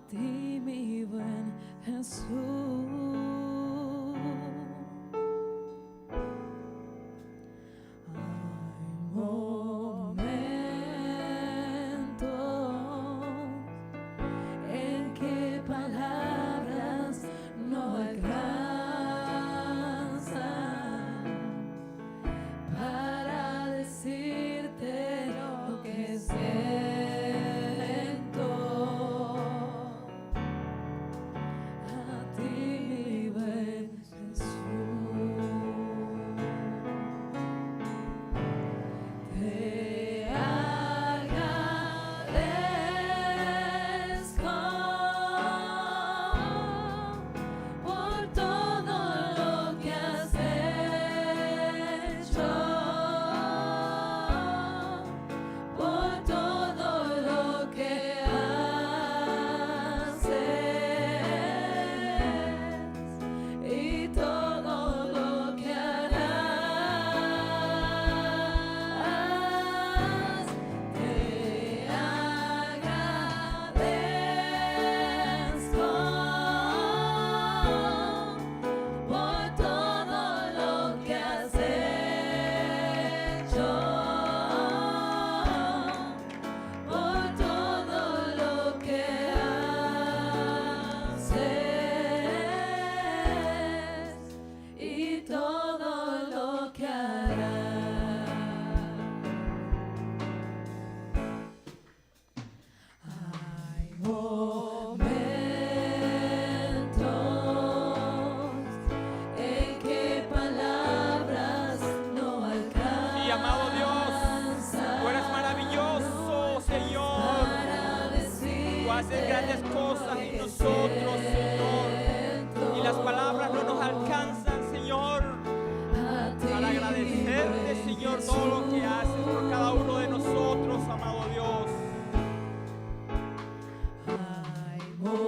ti, mi buen Jesús. Hay momentos en que palabras no alcanzan para decirte lo que siento. A ti, mi buen Jesús, te agradezco por todo lo que has hecho, por todo lo que haces y todo lo que harás. Te agradezco por todo lo que has hecho, por todo lo que haces y todo lo que harás. Hay momentos en que palabras no alcanzan. Sí, amado Dios, tú eres maravilloso, Señor. Para decir Tú haces grandes cosas en nosotros, Señor. Y las palabras no nos alcanzan, Señor, para agradecerte, Señor, todo lo que haces por cada uno de nosotros, amado Dios. Hay momentos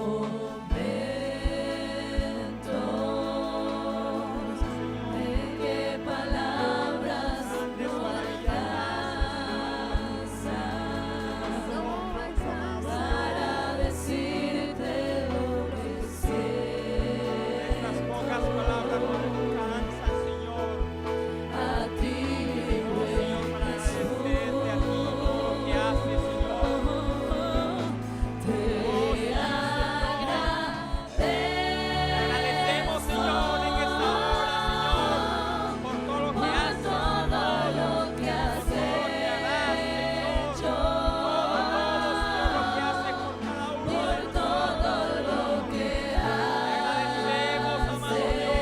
en que palabras no alcanzan para decirte lo que siento. Estas pocas palabras no nos alcanzan, Señor. A ti, mi buen Señor, para agradecerte a ti todo lo que haces, Señor. Te Agradecemos, Señor, en esta hora, Señor, por todo lo que por haces, todo lo que has por todo lo que harás, Señor. hecho, Todo, Señor, lo que haces por cada uno de por todo nosotros. lo que Agradecemos, amado Dios.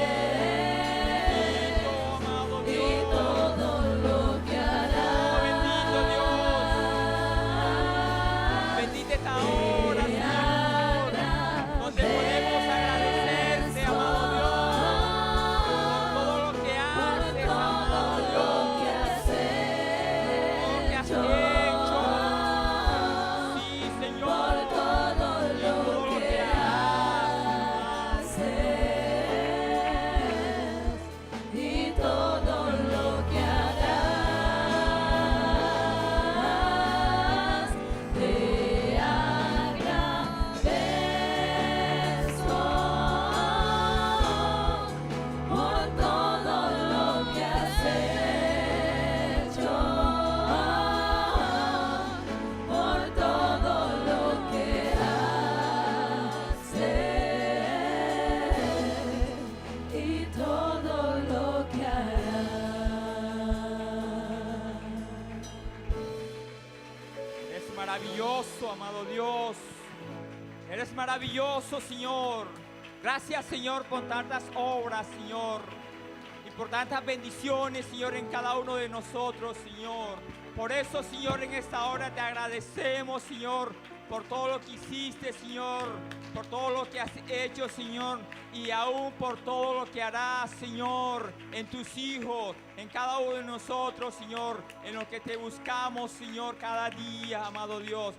Bendito, amado y Dios. todo lo que Oh, bendito Dios. harás. Bendita esta hora, Señor, donde podemos agradecerte, amado Dios, por todo lo que haces, amado Dios, todo lo que has hecho. Sí, Señor, Por todo y todo lo lo que que harás. haces y todo lo que harás. Te agradezco por todo lo que has hecho, por todo lo que haces y todo lo que harás. Eres maravilloso, amado Dios. Eres maravilloso, Señor. Gracias, Señor, por tantas obras, Señor. Y por tantas bendiciones, Señor, en cada uno de nosotros, Señor. Por eso, Señor, en esta hora te agradecemos, Señor, por todo lo que hiciste, Señor. Por todo lo que has hecho, Señor. Y aún por todo lo que harás, Señor, en tus hijos, en cada uno de nosotros, Señor. En lo que te buscamos, Señor, cada día, amado Dios.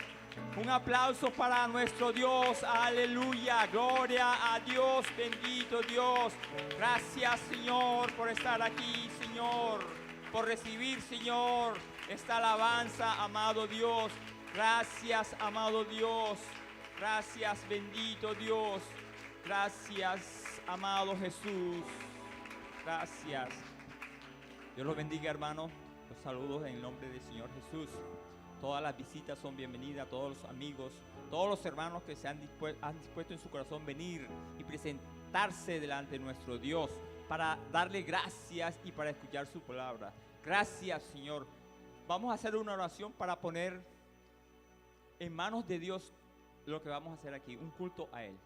Un aplauso para nuestro Dios, aleluya, gloria a Dios, bendito Dios. Gracias, Señor, por estar aquí, Señor, por recibir, Señor, esta alabanza, amado Dios. Gracias, amado Dios. Gracias, bendito Dios. Gracias, amado Jesús. Gracias. Dios los bendiga, hermanos. Los saludos en el nombre del Señor Jesús. Todas las visitas son bienvenidas, todos los amigos, todos los hermanos que han dispuesto en su corazón venir y presentarse delante de nuestro Dios para darle gracias y para escuchar su palabra. Gracias, Señor. Vamos a hacer una oración para poner en manos de Dios lo que vamos a hacer aquí, un culto a Él.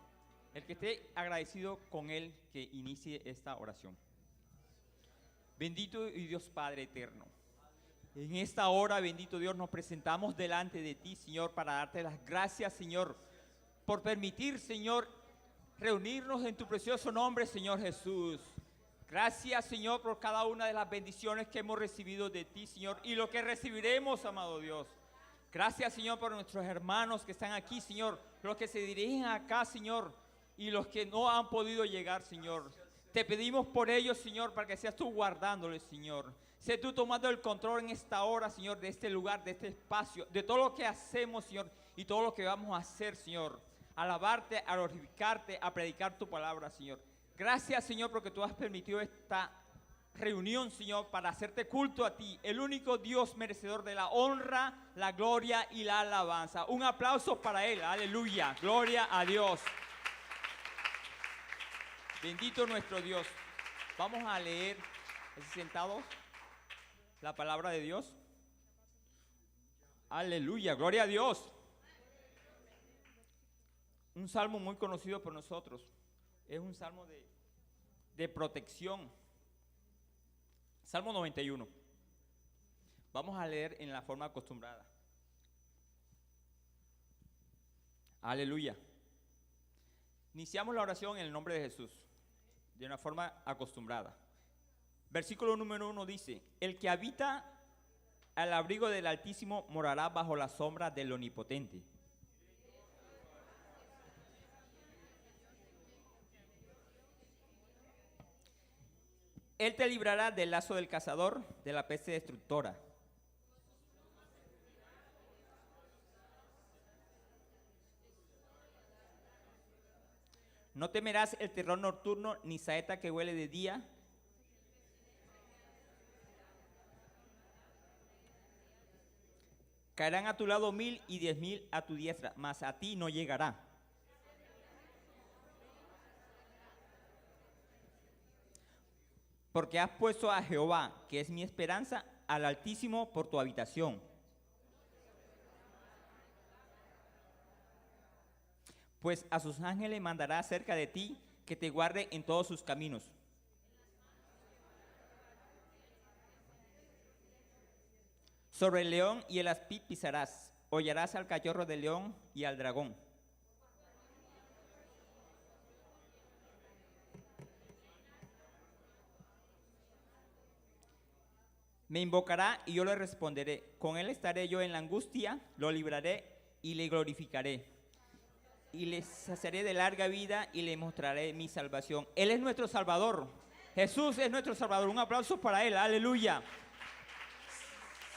El que esté agradecido con Él, que inicie esta oración. Bendito y Dios Padre eterno, en esta hora, bendito Dios, nos presentamos delante de ti, Señor, para darte las gracias, Señor, por permitir, Señor, reunirnos en tu precioso nombre, Señor Jesús. Gracias, Señor, por cada una de las bendiciones que hemos recibido de ti, Señor, y lo que recibiremos, amado Dios. Gracias, Señor, por nuestros hermanos que están aquí, Señor, los que se dirigen acá, Señor, y los que no han podido llegar, Señor. Te pedimos por ellos, Señor, para que seas tú guardándoles, Señor. Sé tú tomando el control en esta hora, Señor, de este lugar, de este espacio, de todo lo que hacemos, Señor, y todo lo que vamos a hacer, Señor. Alabarte, a glorificarte, a predicar tu palabra, Señor. Gracias, Señor, porque tú has permitido esta reunión, Señor, para hacerte culto a ti, el único Dios merecedor de la honra, la gloria y la alabanza. Un aplauso para Él, aleluya, gloria a Dios. Bendito nuestro Dios. Vamos a leer, sentados, la palabra de Dios. Aleluya, gloria a Dios. Un salmo muy conocido por nosotros. Es un salmo de protección. Salmo 91. Vamos a leer en la forma acostumbrada. Aleluya. Iniciamos la oración en el nombre de Jesús, de una forma acostumbrada. Versículo número 1 dice: el que habita al abrigo del Altísimo morará bajo la sombra del Omnipotente. Él te librará del lazo del cazador, de la peste destructora. No temerás el terror nocturno, ni saeta que huele de día. Caerán a tu lado 1000 y 10.000 a tu diestra, mas a ti no llegará. Porque has puesto a Jehová, que es mi esperanza, al Altísimo por tu habitación. Pues a sus ángeles mandará cerca de ti, que te guarde en todos sus caminos. Sobre el león y el aspid pisarás, hollarás al cachorro del león y al dragón. Me invocará y yo le responderé. Con él estaré yo en la angustia, lo libraré y le glorificaré. Y le saciaré de larga vida y le mostraré mi salvación. Él es nuestro Salvador. Jesús es nuestro Salvador. Un aplauso para Él. Aleluya.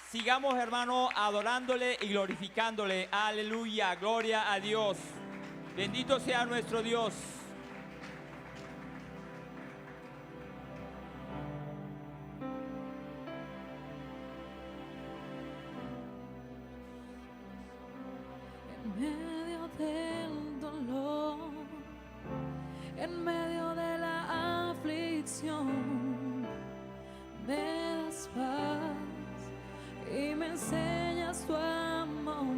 Sigamos, hermano, adorándole y glorificándole. Aleluya. Gloria a Dios. Bendito sea nuestro Dios. Del dolor, en medio de la aflicción, me das paz y me enseñas tu amor.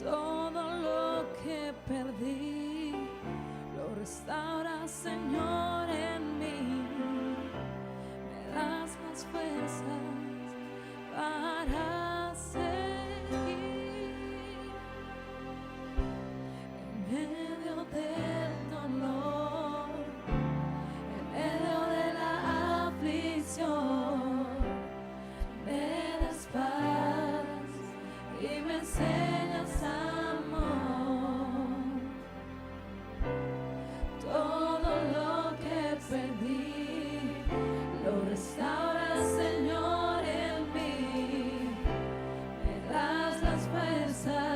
Todo lo que perdí lo restauras, Señor, en mí. Me das más fuerzas para seguir. En medio del dolor, en medio de la aflicción, me das paz y me enseñas amor. Todo lo que perdí lo restauras, Señor, en mí. Me das las fuerzas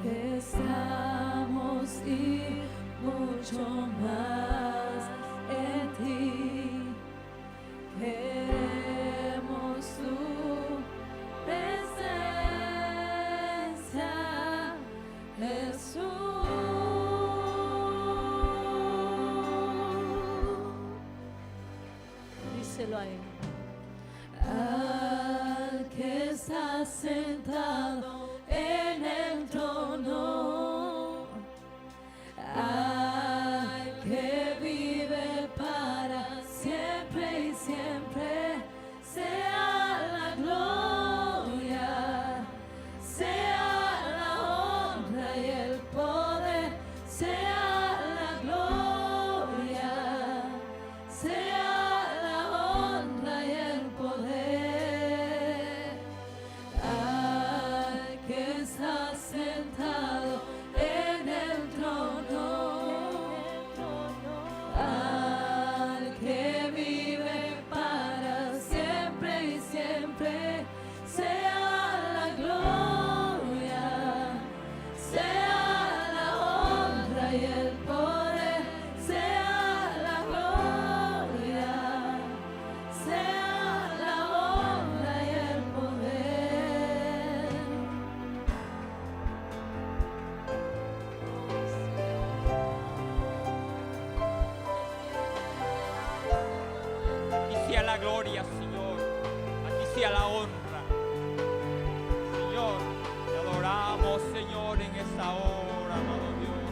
Estamos y mucho más en ti. Queremos tu presencia, Jesús. Díselo a él. Al que está sentado en el trono, al que vive para siempre y siempre, sea la gloria, sea la honra y el poder, sea la gloria, sea la honra y el poder, al que está sentado en el trono, al que vive para siempre y siempre, sea la gloria, sea la honra y el poder, sea la gloria, sea la honra y el poder. A ti sea la gloria, Señor. A ti sea la honra. Señor, te adoramos, Señor, en esta hora, amado Dios.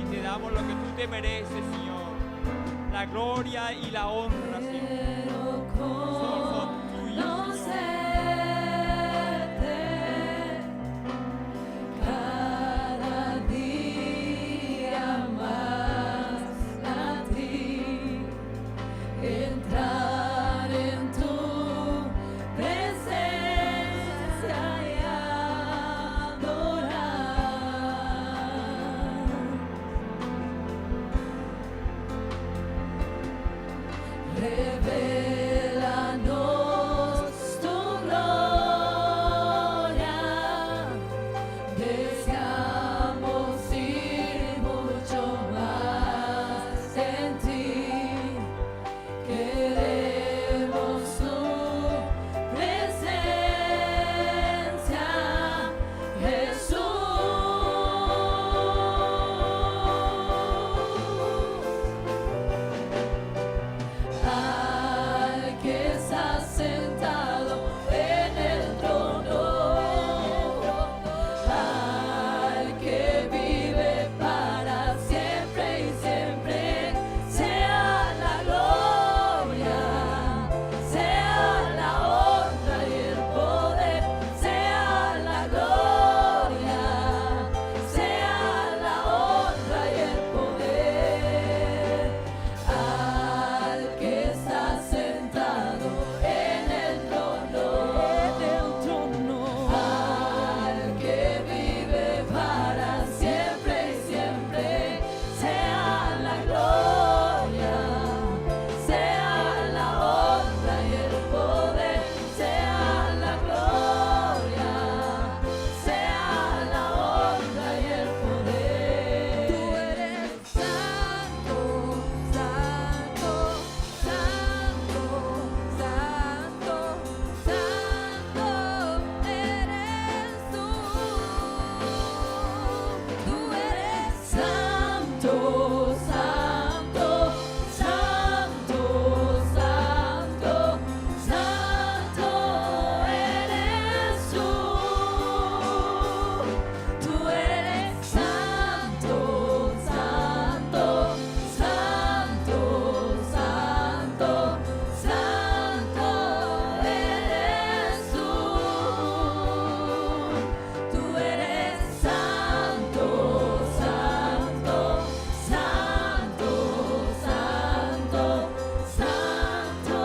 Y te damos lo que tú te mereces, Señor. La gloria y la honra, Señor. Quiero Son tuyas, Señor. conocerte cada día más a ti, entrar en tu presencia y adorar. Revélanos tu gloria, deseamos ir mucho más en ti, queremos tu presencia, Jesús. Al que está sentado en el trono, al que vive para siempre y siempre, sea la gloria, sea la honra y el poder, sea la gloria, sea la honra y el poder, al que está sentado en el trono, al que vive para siempre y siempre, sea la gloria, sea la honra y el poder, sea la gloria, sea la honra y el poder. Tú eres santo, santo, santo, santo, santo eres tú. Tú eres santo, santo, santo, santo, santo eres tú. Tú eres santo, santo, santo, santo, santo eres tú. Tú eres santo, santo, santo, santo, santo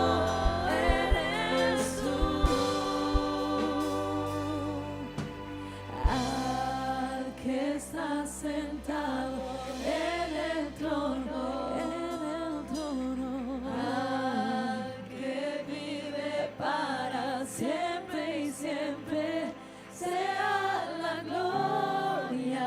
eres tú. Al que está sentado en el trono, al que vive para siempre y siempre, sea la gloria,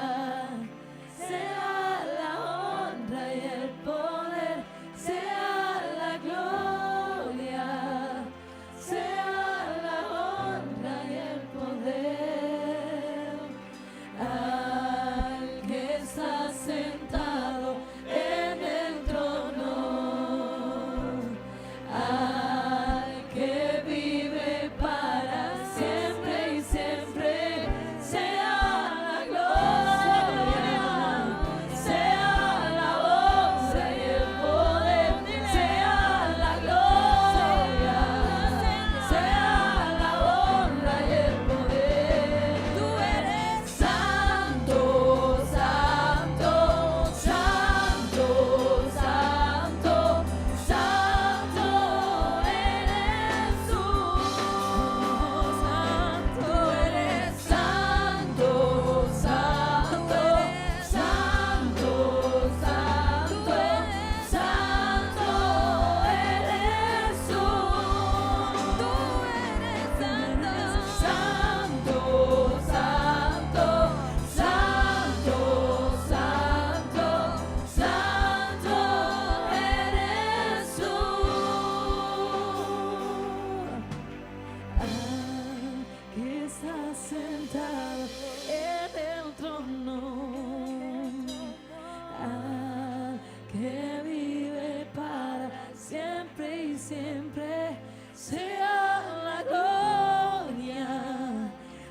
trono, al que vive para siempre y siempre, sea la gloria,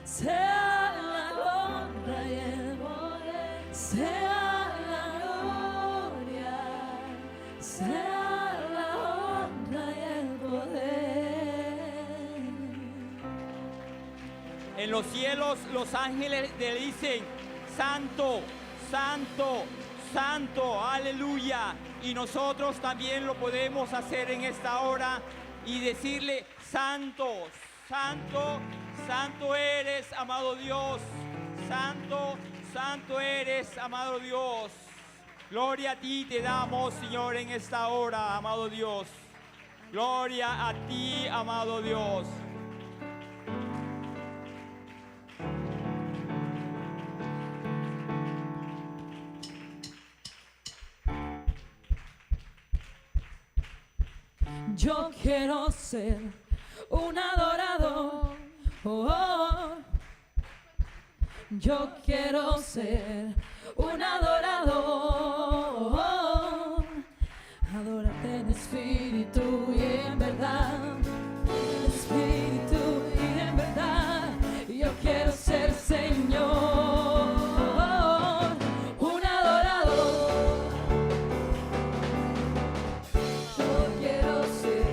sea la honra y el poder, sea la gloria, sea la honra y el poder. En los cielos los ángeles le dicen, santo, santo, santo, aleluya. Y nosotros también lo podemos hacer en esta hora y decirle, santo, santo, santo eres, amado Dios. Santo, santo eres, amado Dios. Gloria a ti te damos, Señor, en esta hora, amado Dios. Gloria a ti, amado Dios. Yo quiero ser un adorador. Oh, oh. Yo quiero ser un adorador. Adórate en espíritu y en verdad. En espíritu y en verdad. Yo quiero ser, Señor, un adorador. Yo quiero ser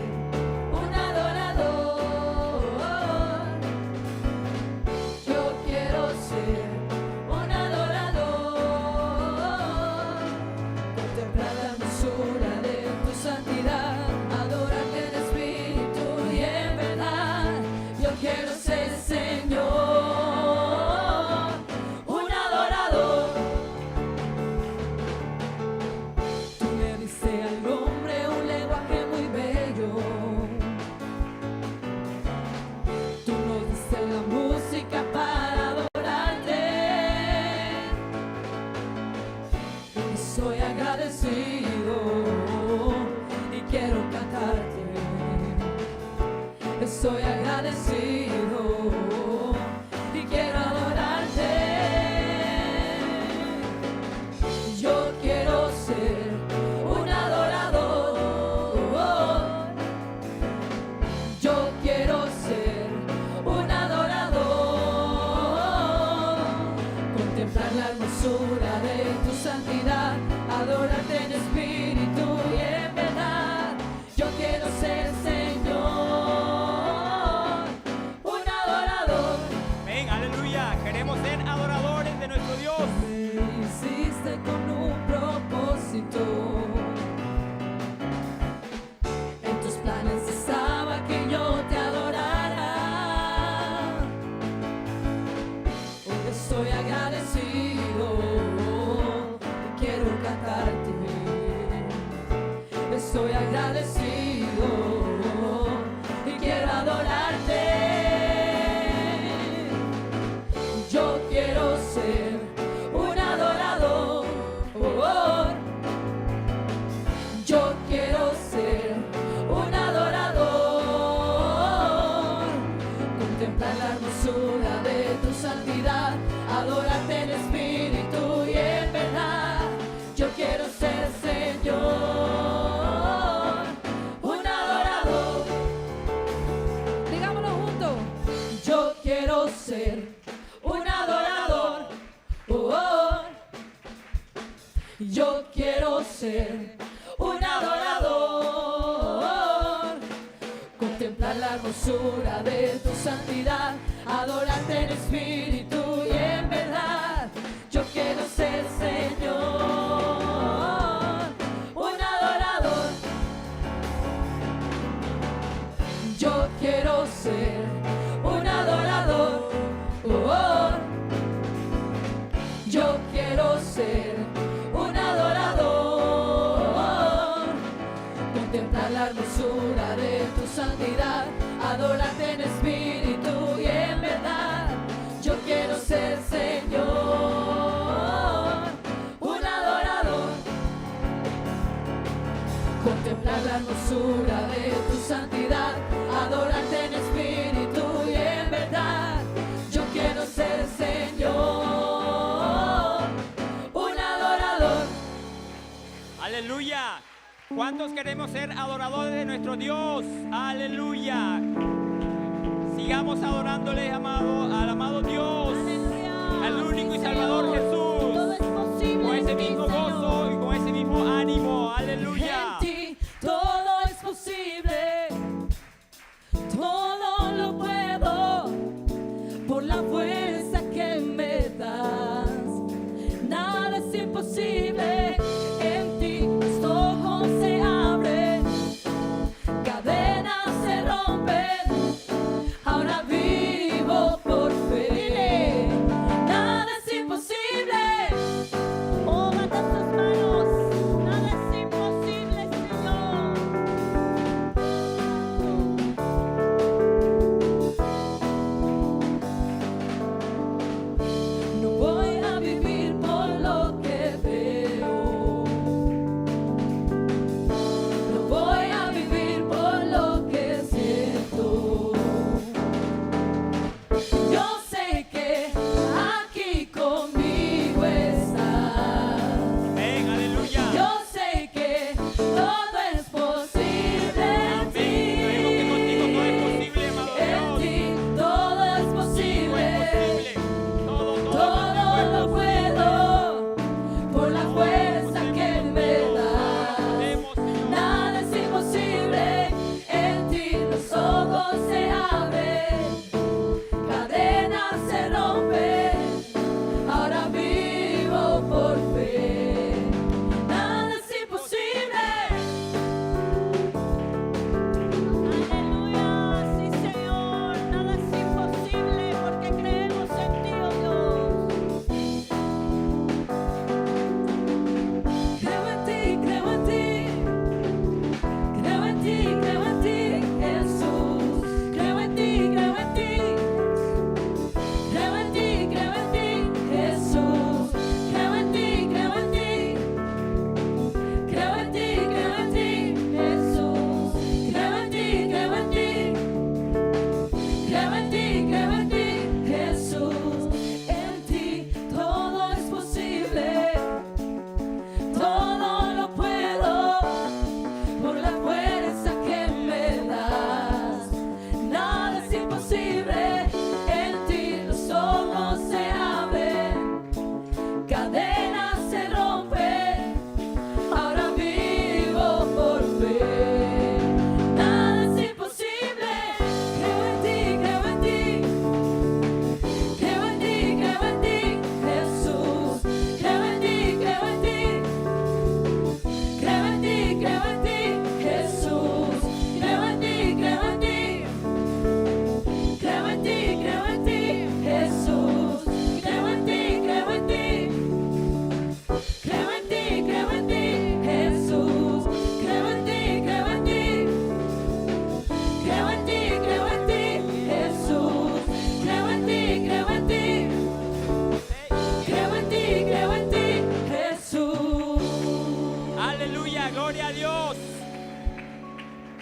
un adorador. Yo quiero ser un adorador. Contemplar la hermosura de tu santidad. Adorarte en espíritu y en verdad. Yo quiero ser, Señor, un adorador. Tú le diste al hombre un lenguaje muy bello. Tú nos diste la música para adorarte. Soy agradecido y quiero cantarte. Estoy agradecido y quiero adorarte. Yo quiero ser un adorador. Yo quiero ser un adorador. Contemplar la hermosura de tu santidad. Adorarte en espíritu y en verdad. Yo quiero ser, Señor, un adorador. Ven, aleluya. Queremos ser adoradores de nuestro Dios. Me hiciste con un propósito. En tus planes estaba que yo te adorara. Hoy estoy agradecido y quiero cantarte. Estoy agradecido y quiero adorarte. Yo quiero ser un adorador. Yo quiero ser un adorador. Contemplar la hermosura de tu santidad. Adorarte en espíritu y en verdad. Yo quiero ser, Señor, un adorador. Digámoslo juntos. Yo quiero ser un adorador. Yo quiero ser un adorador. Contemplar la hermosura de tu santidad. Adorarte en espíritu y en verdad. Yo quiero ser, Señor, un adorador. Yo quiero ser un adorador. Yo quiero ser un adorador. Contemplar la hermosura de tu santidad. Adorarte en espíritu y en verdad. Yo quiero ser, Señor, un adorador. Contemplar la hermosura de tu santidad. Adorarte en espíritu y en verdad. Yo quiero ser, Señor, Aleluya. ¿Cuántos queremos ser adoradores de nuestro Dios? Aleluya. Sigamos adorándole, al amado Dios, al único y Salvador Jesús, Todo es posible con ese en ti, mismo Señor. gozo y con ese mismo ánimo. Aleluya. En ti todo es posible, todo lo puedo por la fuerza que me das. Nada es imposible, en ti los ojos se abren, cadenas se rompen, ahora vivo por fe. Nada es imposible. Oh, levanta tus manos. Nada es imposible, Señor. No voy a vivir por lo que veo. No voy a vivir por lo que siento. Yo sé que aquí conmigo estás. Ven, aleluya. Yo sé que todo es posible en Creemos que contigo todo es ti. posible, amado En Dios. ti todo es Todo posible. es posible. Todo Todo lo puedo por la fuerza que me da. podemos, Señor. Nada es imposible. En ti los ojos se abren, cadenas se rompen, ahora vivo por fe. Nada es imposible. Aleluya, sí Señor, nada es imposible porque creemos en ti, oh Dios. Creo en ti, creo en ti. Creo en ti, creo en ti, Jesús. Creo en ti, creo en ti. Creo en ti, creo en ti, Jesús. Creo en ti, creo en ti. Creo en ti, creo en ti, Jesús. Creo en ti, creo en ti. Creo en ti, creo en ti, Jesús. En ti todo es posible. Todo lo puedo por la fuerza que me das. Nada es imposible. En ti los ojos se abren, cadenas se rompen, ahora vivo por fe. Nada es imposible. Creo en ti, creo en ti. Creo en ti, creo en ti, Jesús. Creo en ti, creo en ti. Creo en ti, creo en ti, Jesús. Creo en ti, creo en ti. Creo en ti, creo en ti, Jesús. Creo en ti, creo en ti. Creo en ti, creo en ti, Jesús. Creo en ti, creo en ti. Creo en ti, creo en ti, Jesús. Creo en ti, creo en ti. Creo en ti, creo en ti, Jesús. Aleluya, gloria a Dios.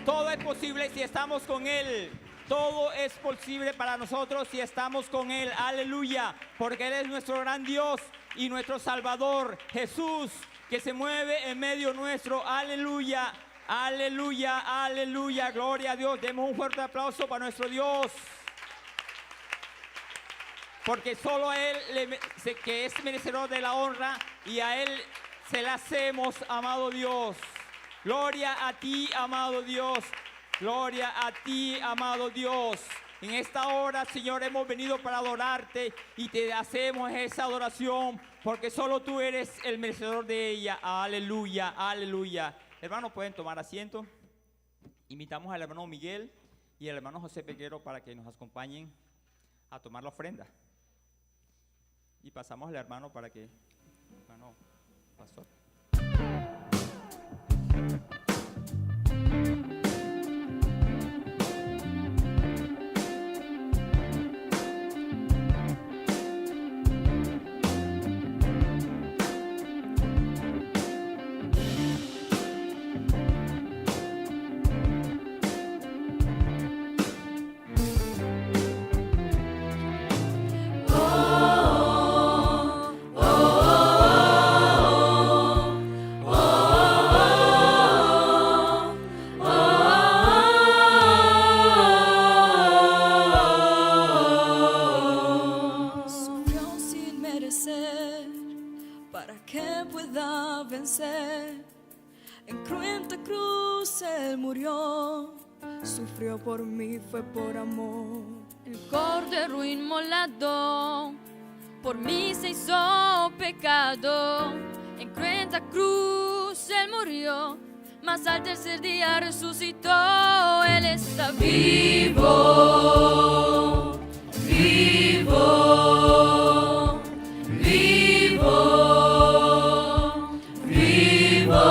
Todo es posible si estamos con Él. Todo es posible para nosotros si estamos con Él. Aleluya, porque Él es nuestro gran Dios y nuestro Salvador, Jesús, que se mueve en medio nuestro. Aleluya, aleluya, aleluya, gloria a Dios. Demos un fuerte aplauso para nuestro Dios. Porque solo a Él que es merecedor de la honra y a Él se la hacemos, amado Dios. Gloria a ti, amado Dios. Gloria a ti, amado Dios. En esta hora, Señor, hemos venido para adorarte y te hacemos esa adoración porque solo tú eres el merecedor de ella. Aleluya, aleluya. Hermanos, pueden tomar asiento. Invitamos al hermano Miguel y al hermano José Peguero para que nos acompañen a tomar la ofrenda. Y pasamos al hermano para que, hermano pastor. Oh, oh, oh, oh, oh. merecer, para que pueda vencer. En cruenta cruz Él murió, sufrió por mí, fue por amor. El cordero inmolado por mí se hizo pecado. En cruenta cruz Él murió, mas al tercer día resucitó. Él está vivo, vivo, vivo, vivo.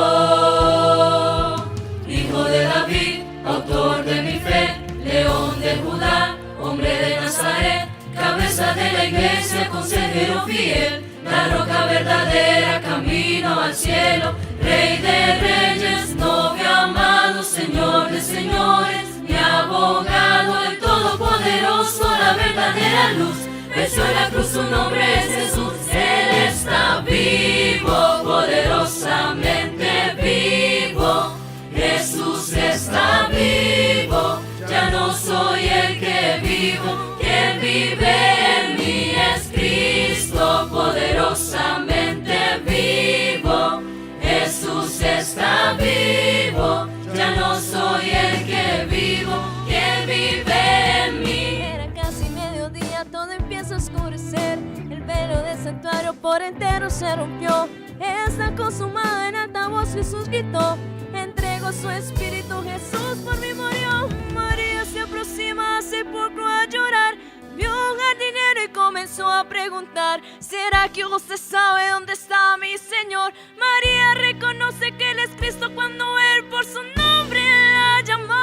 Hijo de David, autor de mi fe, león de Judá, hombre de Nazaret, cabeza de la iglesia, consejero fiel, la roca verdadera, camino al cielo, Rey de reyes, novio amado, Señor de señores, mi abogado, el todopoderoso, la verdadera luz, venció en la cruz, su nombre es Jesús. Él está vivo, poderosamente vivo, Jesús está vivo, ya no soy el que vivo, quien vive en mí es Cristo, poderosamente vivo, Jesús está vivo, ya no soy el que vivo, quien vive en mí. Era casi mediodía, todo empieza a oscurecer, el velo del santuario por entero se rompió, está consumado, en alta voz Jesús gritó, entregó su espíritu, Jesús por mí murió. María se aproxima al sepulcro a llorar, vio un jardinero y comenzó a preguntar, ¿será que usted sabe dónde está mi Señor? María reconoce que Él es Cristo cuando Él por su nombre la llamó.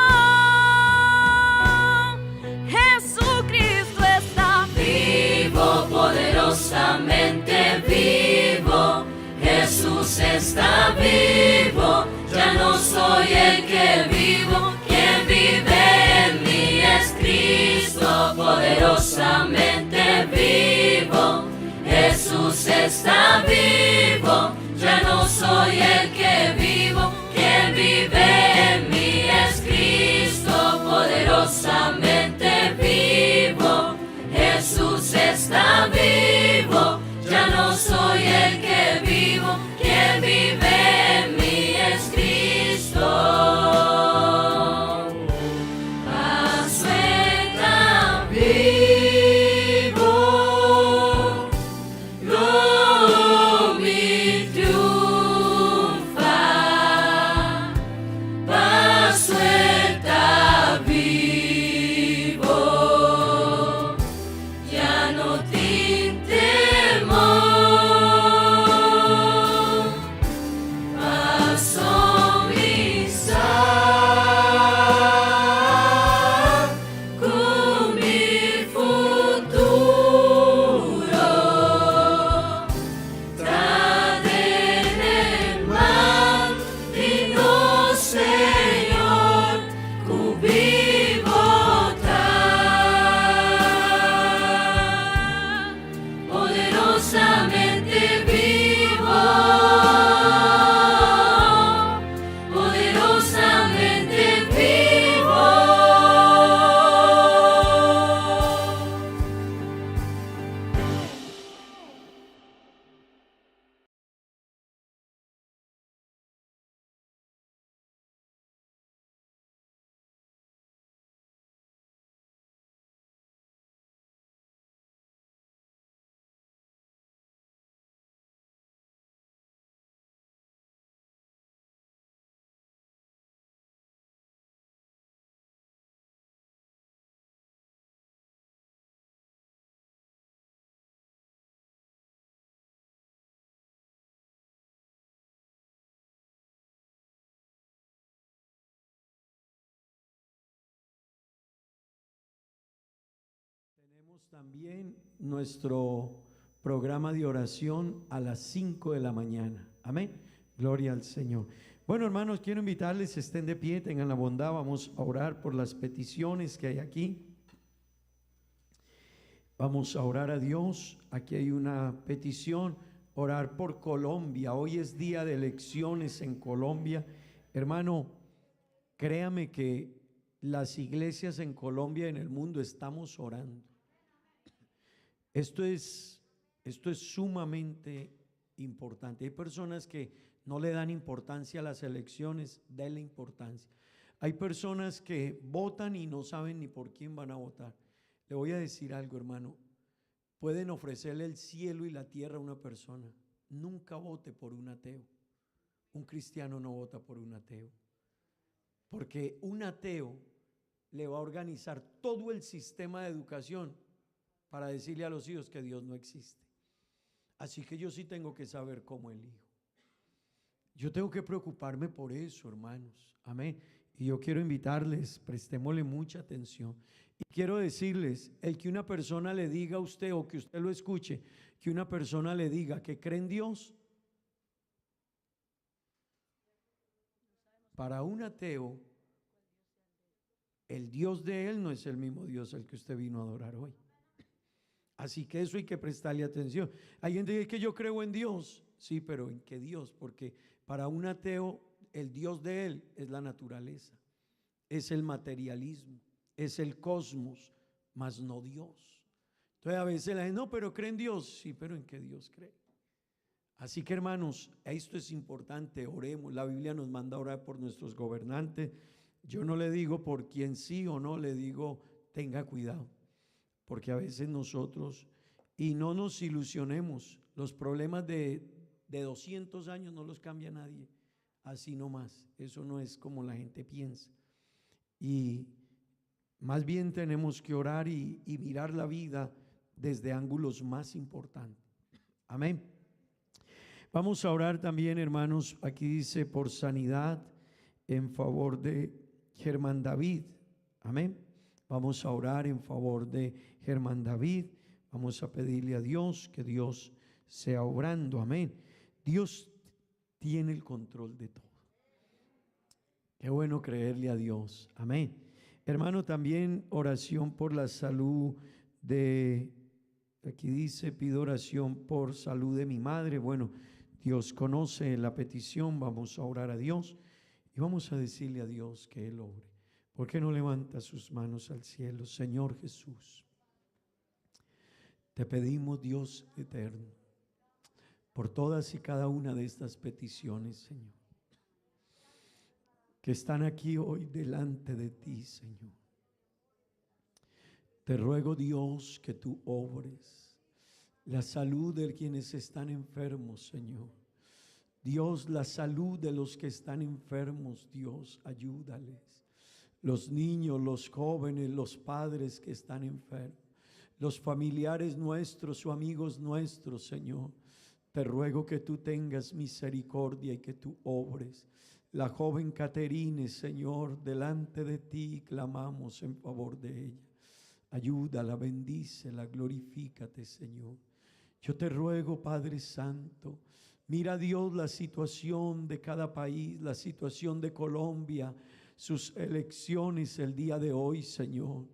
Jesucristo está Vivo, poderosamente vivo, Jesús está vivo, ya no soy el que vivo, quien vive en mí es Cristo, poderosamente vivo, Jesús está vivo, ya no soy el que vivo, quien vive en mí es Cristo, poderosamente vivo, Jesús está vivo, ya no soy el que vivo, quien vive en mí es Cristo. Asueta vivo, no mi triunfa, asueta vivo, ya no tin temor, pasó mi sal con mi futuro, traen el mal, digno Señor, cubivo poderosamente vivo, poderosamente vivo. Tenemos también nuestro programa de oración a las 5 de la mañana. Amén. Gloria al Señor. Bueno, hermanos, quiero invitarles, estén de pie, tengan la bondad, vamos a orar por las peticiones que hay aquí. Vamos a orar a Dios. Aquí hay una petición, orar por Colombia. Hoy es día de elecciones en Colombia. Hermano, créame que las iglesias en Colombia y en el mundo estamos orando. Esto es Esto es sumamente importante. Hay personas que no le dan importancia a las elecciones, denle importancia. Hay personas que votan y no saben ni por quién van a votar. Le voy a decir algo, hermano. Pueden ofrecerle el cielo y la tierra a una persona. Nunca vote por un ateo. Un cristiano no vota por un ateo. Porque un ateo le va a organizar todo el sistema de educación para decirle a los hijos que Dios no existe. Así que yo sí tengo que saber cómo elijo. Yo tengo que preocuparme por eso, hermanos. Amén. Y yo quiero invitarles, prestémosle mucha atención. Y quiero decirles, el que una persona le diga a usted o que usted lo escuche, que una persona le diga que cree en Dios, para un ateo, el Dios de él no es el mismo Dios al que usted vino a adorar hoy. Así que eso hay que prestarle atención. Hay gente que dice que yo creo en Dios. Sí, pero ¿en qué Dios? Porque para un ateo el Dios de él es la naturaleza, es el materialismo, es el cosmos, mas no Dios. Entonces a veces la gente, no, pero cree en Dios. Sí, pero ¿en qué Dios cree? Así que hermanos, esto es importante, oremos. La Biblia nos manda a orar por nuestros gobernantes. Yo no le digo por quién sí o no, le digo tenga cuidado. Porque a veces nosotros, y no nos ilusionemos, los problemas de 200 años no los cambia nadie, así nomás. Eso no es como la gente piensa. Y más bien tenemos que orar y mirar la vida desde ángulos más importantes. Amén. Vamos a orar también, hermanos, aquí dice por sanidad en favor de Germán David. Amén. Vamos a orar en favor de Germán David. Vamos a pedirle a Dios que Dios sea obrando. Amén. Dios tiene el control de todo. Qué bueno creerle a Dios. Amén. Hermano, también oración por la salud de, aquí dice, pido oración por salud de mi madre. Bueno, Dios conoce la petición. Vamos a orar a Dios y vamos a decirle a Dios que Él obre. ¿Por qué no levanta sus manos al cielo? Señor Jesús, te pedimos, Dios eterno, por todas y cada una de estas peticiones, Señor, que están aquí hoy delante de ti, Señor. Te ruego, Dios, que tú obres la salud de quienes están enfermos, Señor. Dios, la salud de los que están enfermos, Dios, ayúdales. Los niños, los jóvenes, los padres que están enfermos, los familiares nuestros o amigos nuestros, Señor, te ruego que tú tengas misericordia y que tú obres. La joven Caterine, Señor, delante de ti clamamos en favor de ella. Ayúdala, bendícela, glorifícate, Señor. Yo te ruego, Padre Santo, mira, Dios, la situación de cada país, la situación de Colombia, sus elecciones el día de hoy, Señor.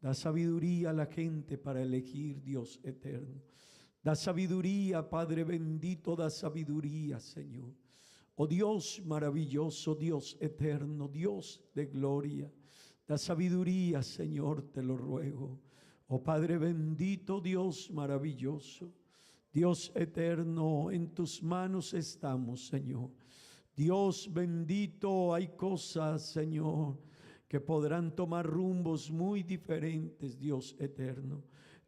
Da sabiduría a la gente para elegir, Dios eterno. Da sabiduría, Padre bendito, da sabiduría, Señor. Oh Dios maravilloso, Dios eterno, Dios de gloria. Da sabiduría, Señor, te lo ruego. Oh Padre bendito, Dios maravilloso, Dios eterno, en tus manos estamos, Señor. Dios bendito, hay cosas, Señor, que podrán tomar rumbos muy diferentes, Dios eterno.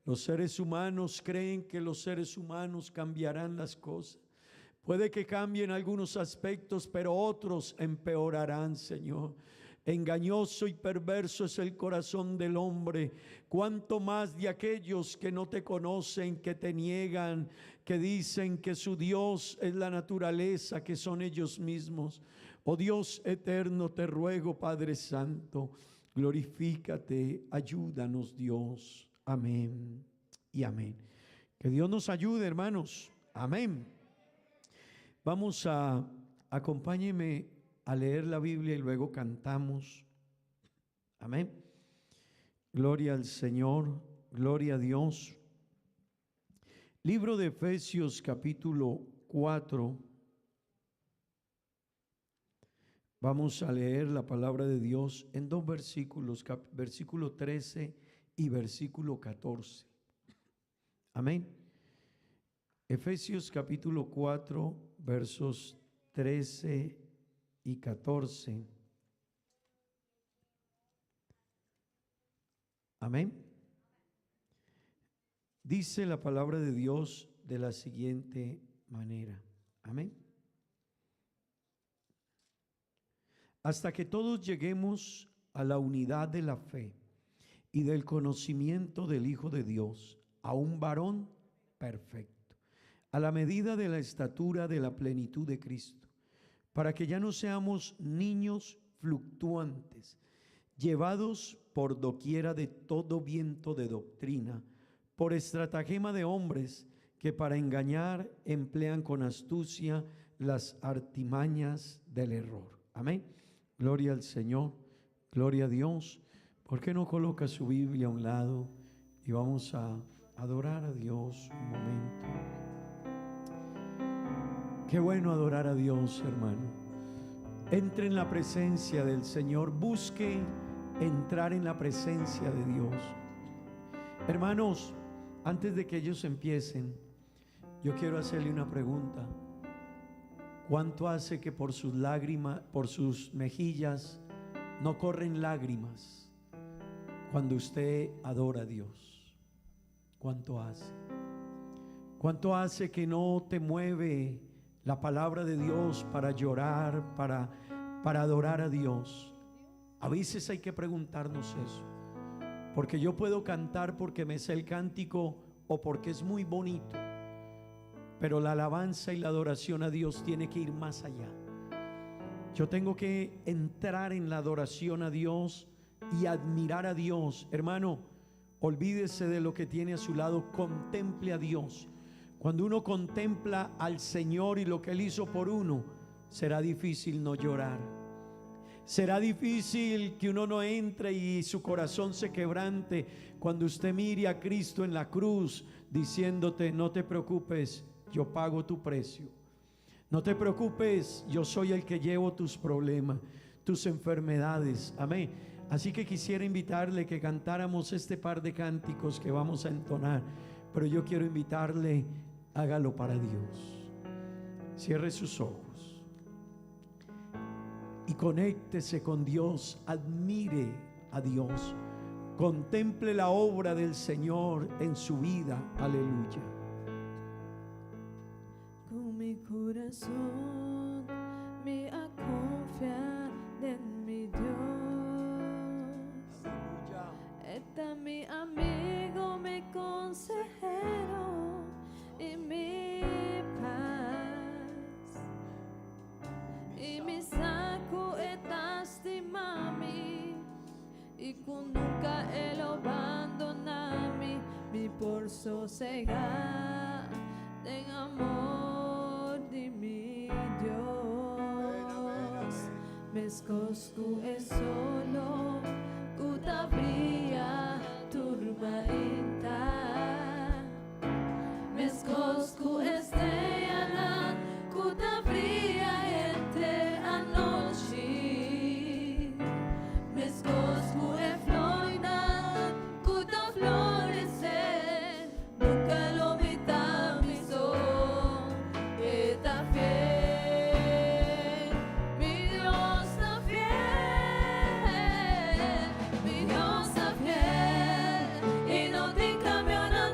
Los seres humanos creen que los seres humanos cambiarán las cosas. Puede que cambien algunos aspectos, pero otros empeorarán, Señor. Engañoso y perverso es el corazón del hombre, cuanto más de aquellos que no te conocen, que te niegan, que dicen que su Dios es la naturaleza, que son ellos mismos. Oh Dios eterno, te ruego, Padre Santo, glorifícate, ayúdanos, Dios. Amén y amén. Que Dios nos ayude, hermanos. Amén. Vamos a, acompáñenme a leer la Biblia y luego cantamos. Amén. Gloria al Señor, gloria a Dios. Libro de Efesios capítulo 4. Vamos a leer la palabra de Dios en dos versículos, versículo 13 y versículo 14. Amén. Efesios capítulo 4, versos 13 y 14. Amén. Dice la palabra de Dios de la siguiente manera. Amén. Hasta que todos lleguemos a la unidad de la fe y del conocimiento del Hijo de Dios, a un varón perfecto, a la medida de la estatura de la plenitud de Cristo, para que ya no seamos niños fluctuantes, llevados por doquiera de todo viento de doctrina, por estratagema de hombres que para engañar emplean con astucia las artimañas del error. Amén. Gloria al Señor, gloria a Dios. ¿Por qué no coloca su Biblia a un lado y vamos a adorar a Dios un momento? Qué bueno adorar a Dios, hermano. Entre en la presencia del Señor, busque entrar en la presencia de Dios. Hermanos, antes de que ellos empiecen, yo quiero hacerle una pregunta. ¿Cuánto hace que por sus lágrimas, por sus mejillas, no corren lágrimas cuando usted adora a Dios? ¿Cuánto hace? ¿Cuánto hace que no te mueve la palabra de Dios para llorar, para adorar a Dios? A veces hay que preguntarnos eso, porque yo puedo cantar porque me sé el cántico o porque es muy bonito, pero la alabanza y la adoración a Dios tiene que ir más allá. Yo tengo que entrar en la adoración a Dios y admirar a Dios. Hermano, olvídese de lo que tiene a su lado, contemple a Dios. Cuando uno contempla al Señor y lo que Él hizo por uno, será difícil no llorar. Será difícil que uno no entre y su corazón se quebrante cuando usted mire a Cristo en la cruz diciéndote: no te preocupes, yo pago tu precio. No te preocupes, yo soy el que llevo tus problemas, tus enfermedades. Amén. Así que quisiera invitarle que cantáramos este par de cánticos que vamos a entonar, pero yo quiero invitarle, hágalo para Dios. Cierre sus ojos y conéctese con Dios, admire a Dios, contemple la obra del Señor en su vida. Aleluya. Con mi corazón me ha confiado en mi Dios. Está mi amigo, mi consejero y mi paz. Y mi saco estás de mami, y con nunca él abandona mi por sosegar en amor de mi Dios. Mescosco es solo Kutabria turmainta. Mescosco es de ana Kutabria entre anoche. Mescosco es florida Kuta florecer. Nunca lo vita mi sol. Está fiel, mi Dios está fiel, mi Dios está fiel, y no te cambia nada.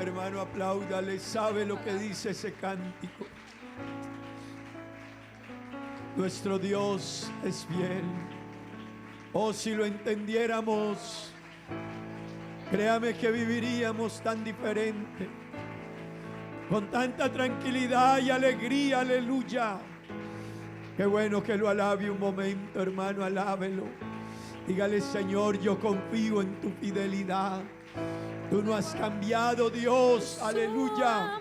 Hermano, apláudale, sabe lo que dice ese cántico. Nuestro Dios es fiel. Oh, si lo entendiéramos, créame que viviríamos tan diferente, con tanta tranquilidad y alegría. Aleluya. Qué bueno que lo alabe un momento, hermano, alábelo. Dígale: Señor, yo confío en tu fidelidad. Tú no has cambiado, Dios. Aleluya.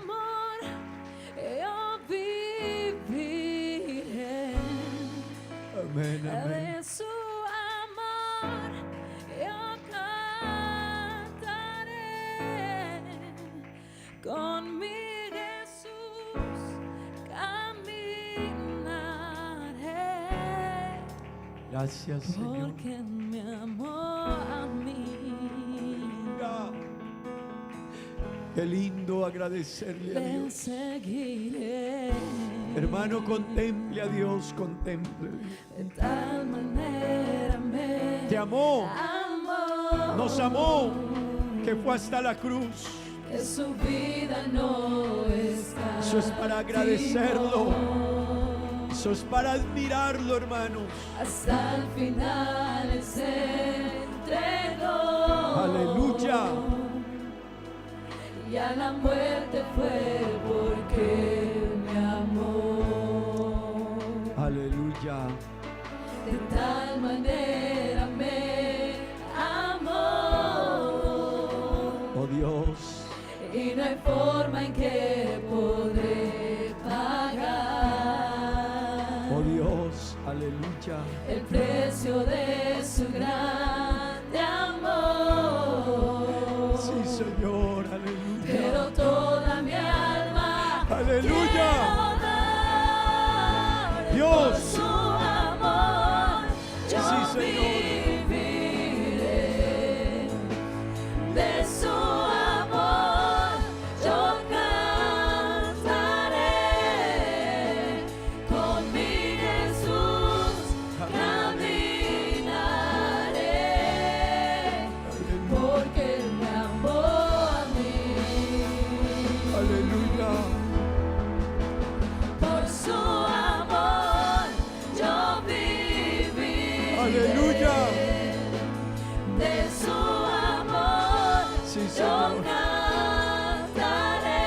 Amén, amén. De su amor yo cantaré, con mi Jesús caminaré, Gracias, Señor. porque me amó a mí. Qué lindo agradecerle a Le Dios. seguiré. Hermano, contemple a Dios, contemple. De tal manera me Te amó, amó, nos amó, que fue hasta la cruz. que su vida no está. Eso es para agradecerlo. Eso es para admirarlo, hermanos. Hasta el final Él se entregó. Aleluya. Y a la muerte fue porque me amó. Aleluya. De tal manera me amó. Oh Dios. Y no hay forma en que podré pagar Oh Dios. Aleluya. el precio de su grande amor. Sí, Señor. Aleluya. Pero toda mi alma Aleluya. quiero dar Dios. por su amor. Yo Sí, Señor. viviré de su amor. Yo cantaré, con mi Jesús caminaré, porque Él me amó a mí. Aleluya. Por su amor yo viviré. Aleluya. De su amor Sí, yo Señor. cantaré,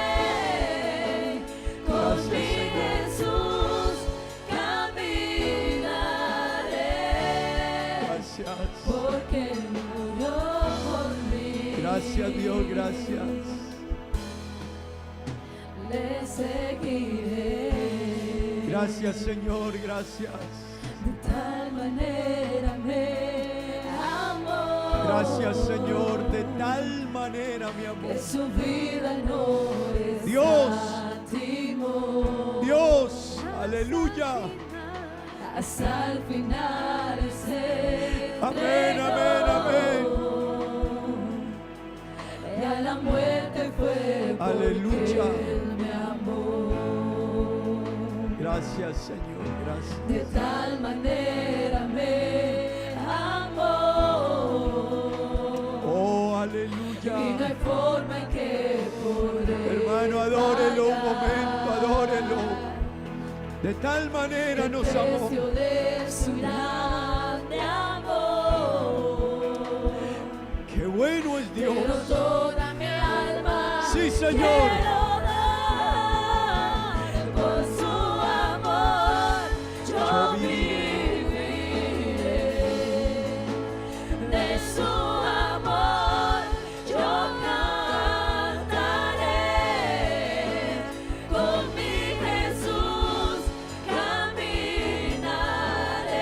con Gracias, mi Señor. Jesús caminaré, Gracias. porque Él murió por mí. Gracias, Dios. Gracias. Le seguiré. Gracias, Señor. Gracias. De tal manera me amó. Gracias, Señor. De tal manera, mi Que amor. su vida no Dios. escatimó. Dios. Aleluya. Hasta el final Él se Amén, amén, amén. entregó. Y a la muerte fue porque Aleluya. Él me amó. Gracias, Señor. Gracias. De tal manera me amó. Oh, Y no aleluya. hay forma en que podré Hermano, adórelo un pagar momento, adórelo. De tal manera el nos amó. precio de su grande amor. Qué bueno es Dios. Pero toda mi alma Sí, Señor. quiero dar por su amor. Yo Yo viviré de su amor. Yo cantaré, con mi Jesús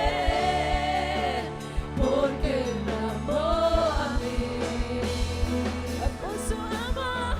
caminaré, porque me amó a mí. Por su amor,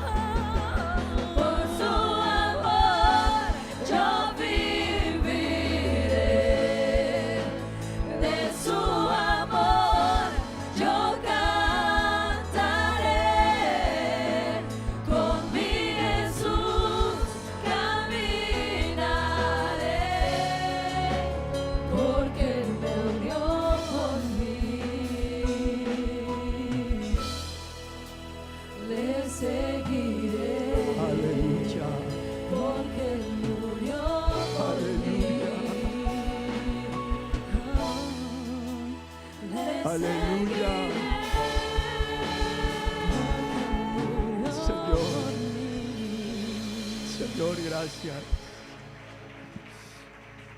Señor, gracias.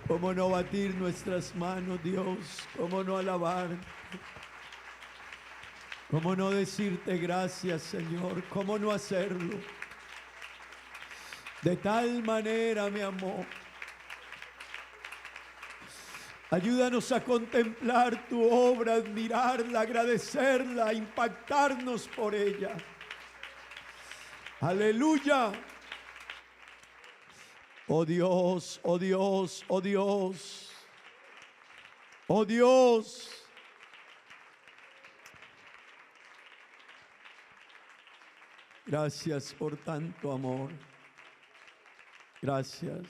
¿Cómo no batir nuestras manos, Dios? ¿Cómo no alabar? ¿Cómo no decirte gracias, Señor? ¿Cómo no hacerlo? De tal manera me amó. Ayúdanos a contemplar tu obra, admirarla, agradecerla, impactarnos por ella. Aleluya. Oh Dios, oh Dios, oh Dios, oh Dios. Gracias por tanto amor. Gracias.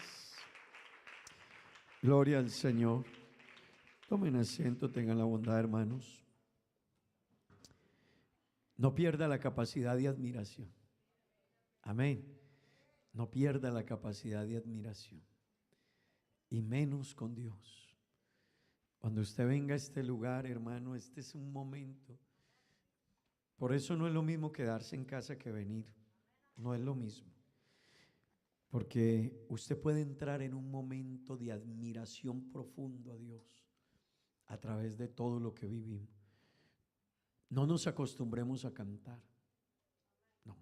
Gloria al Señor. Tomen asiento, tengan la bondad, hermanos. No pierda la capacidad de admiración. Amén. No pierda la capacidad de admiración. Y menos con Dios. Cuando usted venga a este lugar, hermano, este es un momento. Por eso no es lo mismo quedarse en casa que venir. No es lo mismo. Porque usted puede entrar en un momento de admiración profundo a Dios a través de todo lo que vivimos. No nos acostumbremos a cantar. No.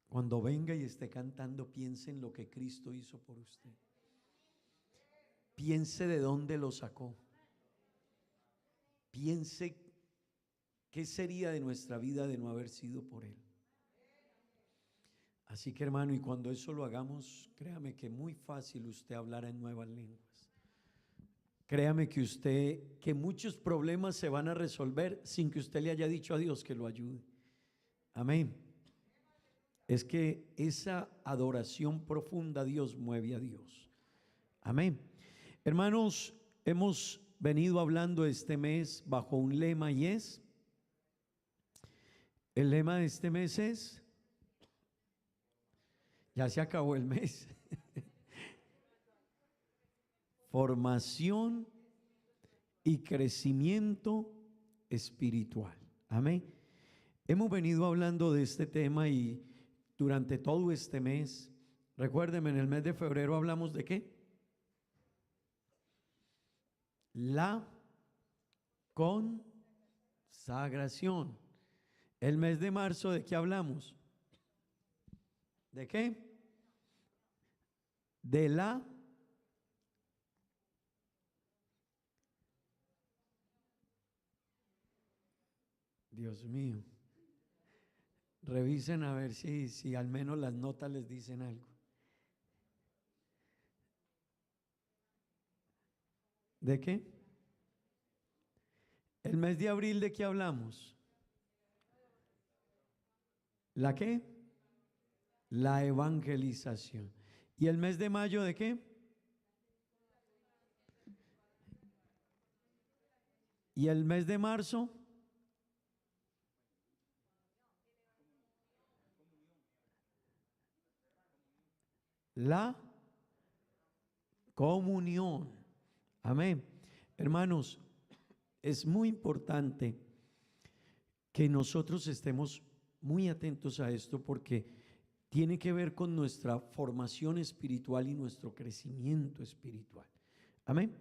Cuando venga y esté cantando, piense en lo que Cristo hizo por usted. Piense de dónde lo sacó. Piense qué sería de nuestra vida de no haber sido por Él. Así que, hermano, y cuando eso lo hagamos, créame que muy fácil usted hablará en nuevas lenguas. Créame que muchos problemas se van a resolver sin que usted le haya dicho a Dios que lo ayude. Amén. Es que esa adoración profunda a Dios mueve a Dios. Amén. Hermanos, hemos venido hablando este mes bajo un lema y es, el lema de este mes es, ya se acabó el mes. Formación y crecimiento espiritual. Amén. Hemos venido hablando de este tema y durante todo este mes, recuérdenme, en el mes de febrero hablamos de ¿qué? La consagración. El mes de marzo, ¿de qué hablamos? ¿De qué? De la Dios mío. Revisen a ver si al menos las notas les dicen algo. ¿De qué? El mes de abril, ¿de qué hablamos? ¿La qué? La evangelización. ¿Y el mes de mayo de qué? ¿Y el mes de marzo? La comunión. Amén. Hermanos, es muy importante que nosotros estemos muy atentos a esto porque tiene que ver con nuestra formación espiritual y nuestro crecimiento espiritual. Amén.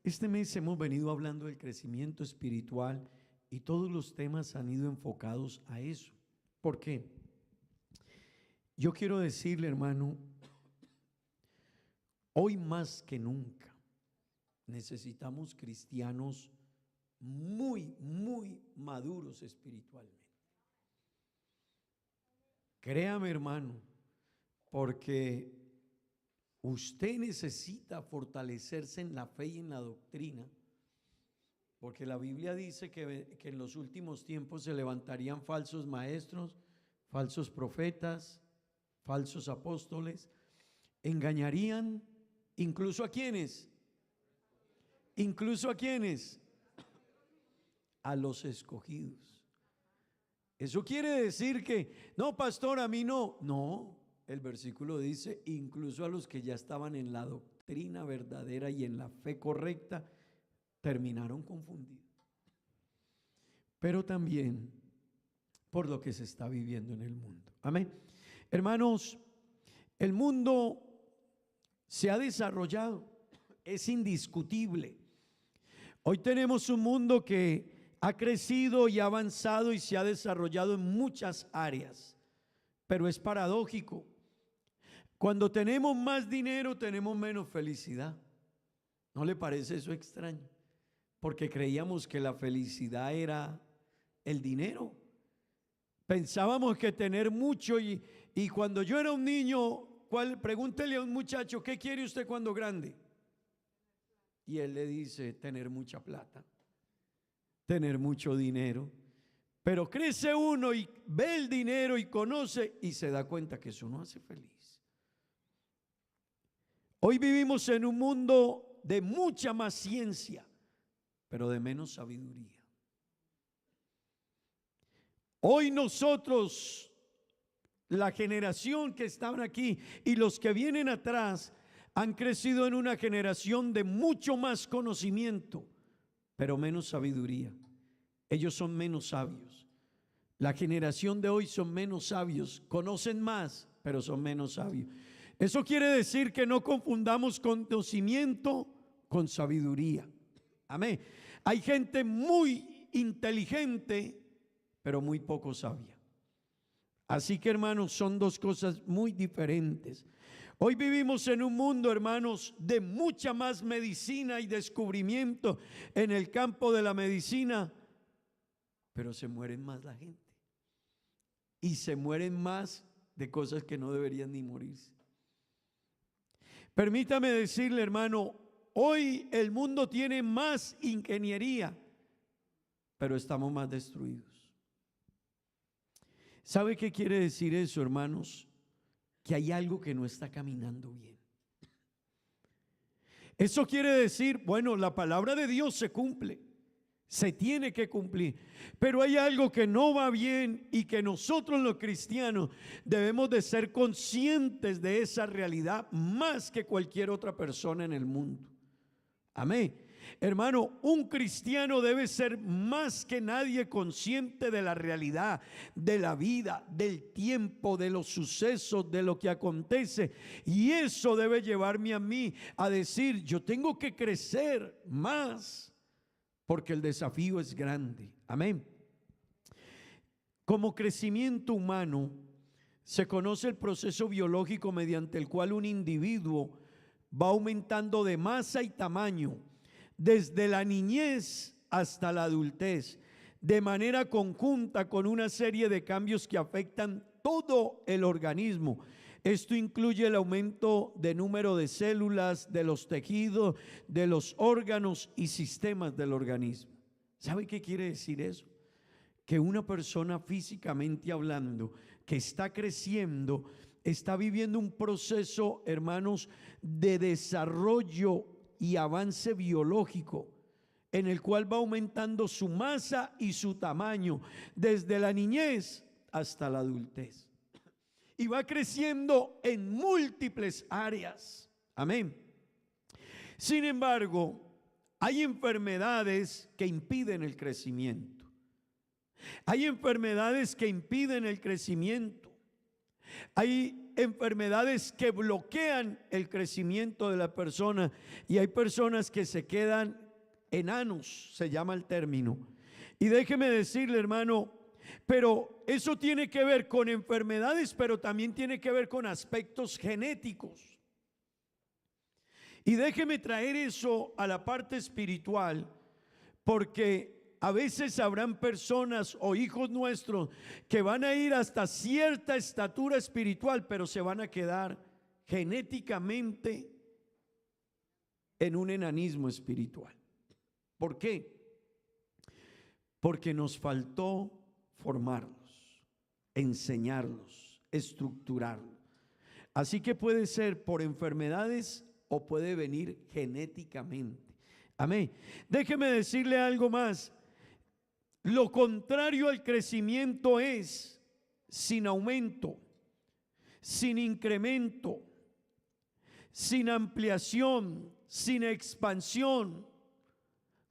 Este mes hemos venido hablando del crecimiento espiritual y todos los temas han ido enfocados a eso. ¿Por qué? Yo quiero decirle, hermano, hoy más que nunca necesitamos cristianos muy, muy maduros espiritualmente. Créame, hermano, porque usted necesita fortalecerse en la fe y en la doctrina, porque la Biblia dice que en los últimos tiempos se levantarían falsos maestros, falsos profetas, falsos apóstoles, engañarían incluso a quienes, a los escogidos. Eso quiere decir que, no, pastor, a mí no. No, el versículo dice, incluso a los que ya estaban en la doctrina verdadera y en la fe correcta, terminaron confundidos. Pero también por lo que se está viviendo en el mundo. Amén. Hermanos, El mundo se ha desarrollado, es indiscutible. Hoy tenemos un mundo que ha crecido y ha avanzado y se ha desarrollado en muchas áreas, pero es paradójico. Cuando tenemos más dinero, tenemos menos felicidad. ¿No le parece eso extraño? Porque creíamos que la felicidad era el dinero. Pensábamos que tener mucho y cuando yo era un niño, pregúntele a un muchacho, ¿qué quiere usted cuando grande? Y él le dice, tener mucha plata, tener mucho dinero. Pero crece uno y ve el dinero y conoce y se da cuenta que eso no hace feliz. Hoy vivimos en un mundo de mucha más ciencia, pero de menos sabiduría. Hoy nosotros, la generación que estaban aquí y los que vienen atrás, han crecido en una generación de mucho más conocimiento, pero menos sabiduría. Ellos son menos sabios. La generación de hoy son menos sabios, conocen más, pero son menos sabios. Eso quiere decir que no confundamos conocimiento con sabiduría. Amén. Hay gente muy inteligente, pero muy poco sabia. Así que, hermanos, son dos cosas muy diferentes. Hoy vivimos en un mundo, hermanos, de mucha más medicina y descubrimiento en el campo de la medicina, pero se mueren más la gente. Y se mueren más de cosas que no deberían ni morirse. Permítame decirle, hermano, hoy el mundo tiene más ingeniería, pero estamos más destruidos. ¿Sabe qué quiere decir eso, hermanos? Que hay algo que no está caminando bien. Eso quiere decir, bueno, la palabra de Dios se cumple, se tiene que cumplir, pero hay algo que no va bien y que nosotros los cristianos debemos de ser conscientes de esa realidad más que cualquier otra persona en el mundo. Amén. Hermano, un cristiano debe ser más que nadie consciente de la realidad, de la vida, del tiempo, de los sucesos, de lo que acontece. Y eso debe llevarme a mí a decir, yo tengo que crecer más, porque el desafío es grande. Amén. Como crecimiento humano, se conoce el proceso biológico mediante el cual un individuo va aumentando de masa y tamaño desde la niñez hasta la adultez, de manera conjunta con una serie de cambios que afectan todo el organismo. Esto incluye el aumento de número de células, de los tejidos, de los órganos y sistemas del organismo. ¿Sabe qué quiere decir eso? Que una persona, físicamente hablando, que está creciendo, está viviendo un proceso, hermanos, de desarrollo y avance biológico, en el cual va aumentando su masa y su tamaño desde la niñez hasta la adultez, y va creciendo en múltiples áreas. Amén. Sin embargo, hay enfermedades que impiden el crecimiento. Hay enfermedades que impiden el crecimiento. Hay enfermedades que bloquean el crecimiento de la persona, y hay personas que se quedan enanos, se llama el término. Y déjeme decirle, hermano, pero eso tiene que ver con enfermedades, pero también tiene que ver con aspectos genéticos. Y déjeme traer eso a la parte espiritual, porque a veces habrán personas o hijos nuestros que van a ir hasta cierta estatura espiritual, pero se van a quedar genéticamente en un enanismo espiritual. ¿Por qué? Porque nos faltó formarlos, enseñarlos, estructurarlos. Así que puede ser por enfermedades o puede venir genéticamente. Amén. Déjeme decirle algo más. Lo contrario al crecimiento es sin aumento, sin incremento, sin ampliación, sin expansión,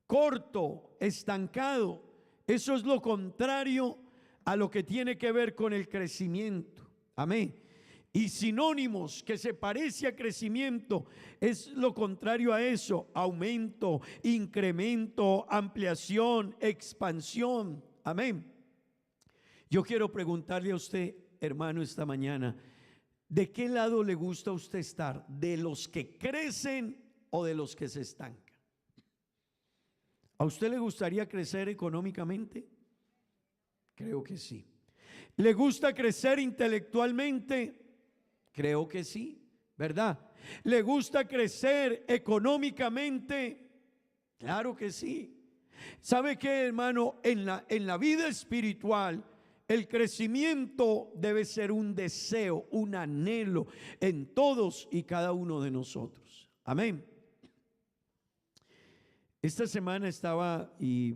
corto, estancado. Eso es lo contrario a lo que tiene que ver con el crecimiento. Amén. Y sinónimos que se parece a crecimiento es lo contrario a eso: aumento, incremento, ampliación, expansión. Amén. Yo quiero preguntarle a usted, hermano, esta mañana, ¿de qué lado le gusta a usted estar? ¿De los que crecen o de los que se estancan? ¿A usted le gustaría crecer económicamente? Creo que sí. ¿Le gusta crecer intelectualmente? Creo que sí, ¿verdad? ¿Le gusta crecer económicamente? Claro que sí. ¿Sabe qué, hermano? En la vida espiritual, el crecimiento debe ser un deseo, un anhelo en todos y cada uno de nosotros. Amén. Esta semana estaba, y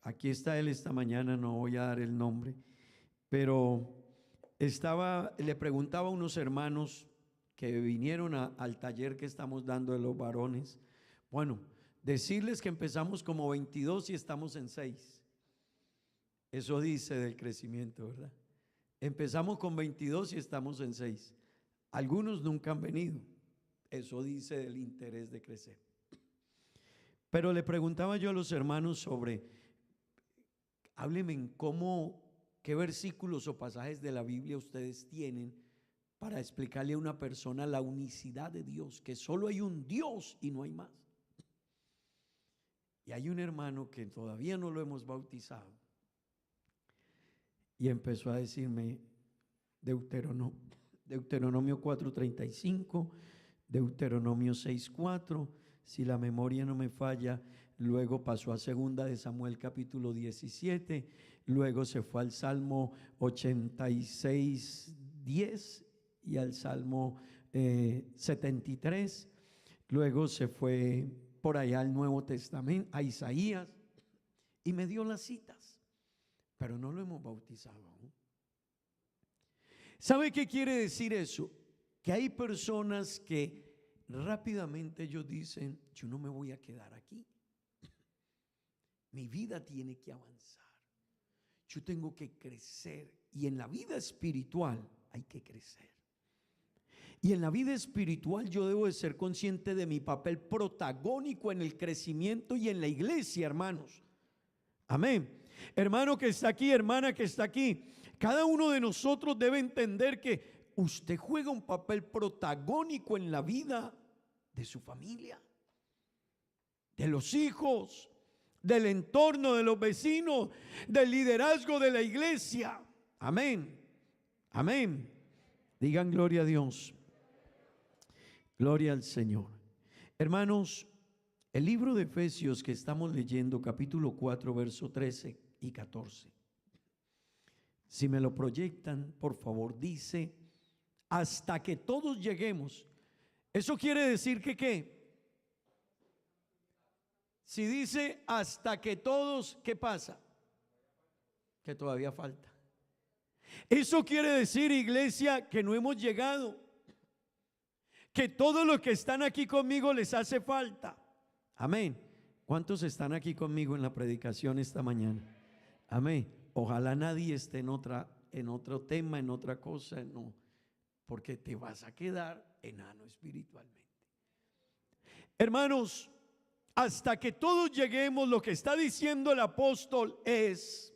aquí está él esta mañana, no voy a dar el nombre, pero le preguntaba a unos hermanos que vinieron al taller que estamos dando de los varones. Bueno, decirles que empezamos como 22 y estamos en 6. Eso dice del crecimiento, ¿verdad? Empezamos con 22 y estamos en 6. Algunos nunca han venido. Eso dice del interés de crecer. Pero le preguntaba yo a los hermanos sobre, hábleme en qué versículos o pasajes de la Biblia ustedes tienen para explicarle a una persona la unicidad de Dios, que solo hay un Dios y no hay más. Y hay un hermano que todavía no lo hemos bautizado y empezó a decirme Deuteronomio 4:35, Deuteronomio 6:4, si la memoria no me falla. Luego pasó a 2 de Samuel capítulo 17, luego se fue al Salmo 86:10 y al Salmo 73, luego se fue por allá al Nuevo Testamento, a Isaías, y me dio las citas, pero no lo hemos bautizado aún. ¿Sabe qué quiere decir eso? Que hay personas que rápidamente ellos dicen, yo no me voy a quedar aquí. Mi vida tiene que avanzar. Yo tengo que crecer. Y en la vida espiritual hay que crecer. Y en la vida espiritual yo debo de ser consciente de mi papel protagónico en el crecimiento y en la iglesia, hermanos. Amén. Hermano que está aquí, hermana que está aquí, cada uno de nosotros debe entender que usted juega un papel protagónico en la vida de su familia, de los hijos, del entorno, de los vecinos, del liderazgo de la iglesia. Amén. Amén. Digan gloria a Dios. Gloria al Señor. Hermanos, el libro de Efesios que estamos leyendo, capítulo 4, verso 13 y 14. Si me lo proyectan, por favor, dice, hasta que todos lleguemos. Eso quiere decir que ¿qué? Si dice hasta que todos, ¿qué pasa? Que todavía falta. Eso quiere decir, iglesia, que no hemos llegado, que todos los que están aquí conmigo les hace falta. Amén. ¿Cuántos están aquí conmigo en la predicación esta mañana? Amén. Ojalá nadie esté en otro tema, en otra cosa, no, porque te vas a quedar enano espiritualmente. Hermanos, hasta que todos lleguemos, lo que está diciendo el apóstol es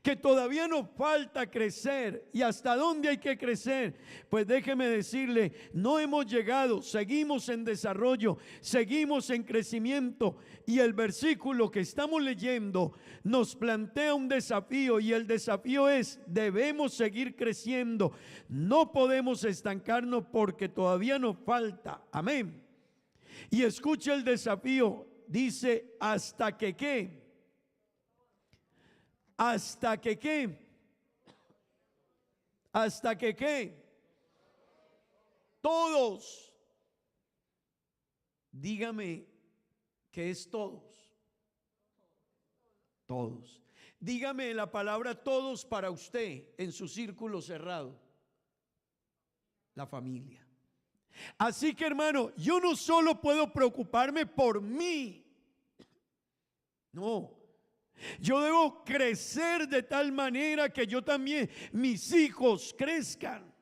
que todavía nos falta crecer. ¿Y hasta dónde hay que crecer? Pues déjeme decirle, no hemos llegado, seguimos en desarrollo, seguimos en crecimiento. Y el versículo que estamos leyendo nos plantea un desafío, y el desafío es, debemos seguir creciendo, no podemos estancarnos porque todavía nos falta. Amén. Y escuche el desafío, dice, hasta que ¿qué? Hasta que ¿qué? Hasta que ¿qué? Todos. Dígame, ¿qué es todos? Todos. Dígame la palabra todos para usted en su círculo cerrado. La familia. Así que, hermano, yo no solo puedo preocuparme por mí. No. Yo debo crecer de tal manera que yo también, mis hijos crezcan.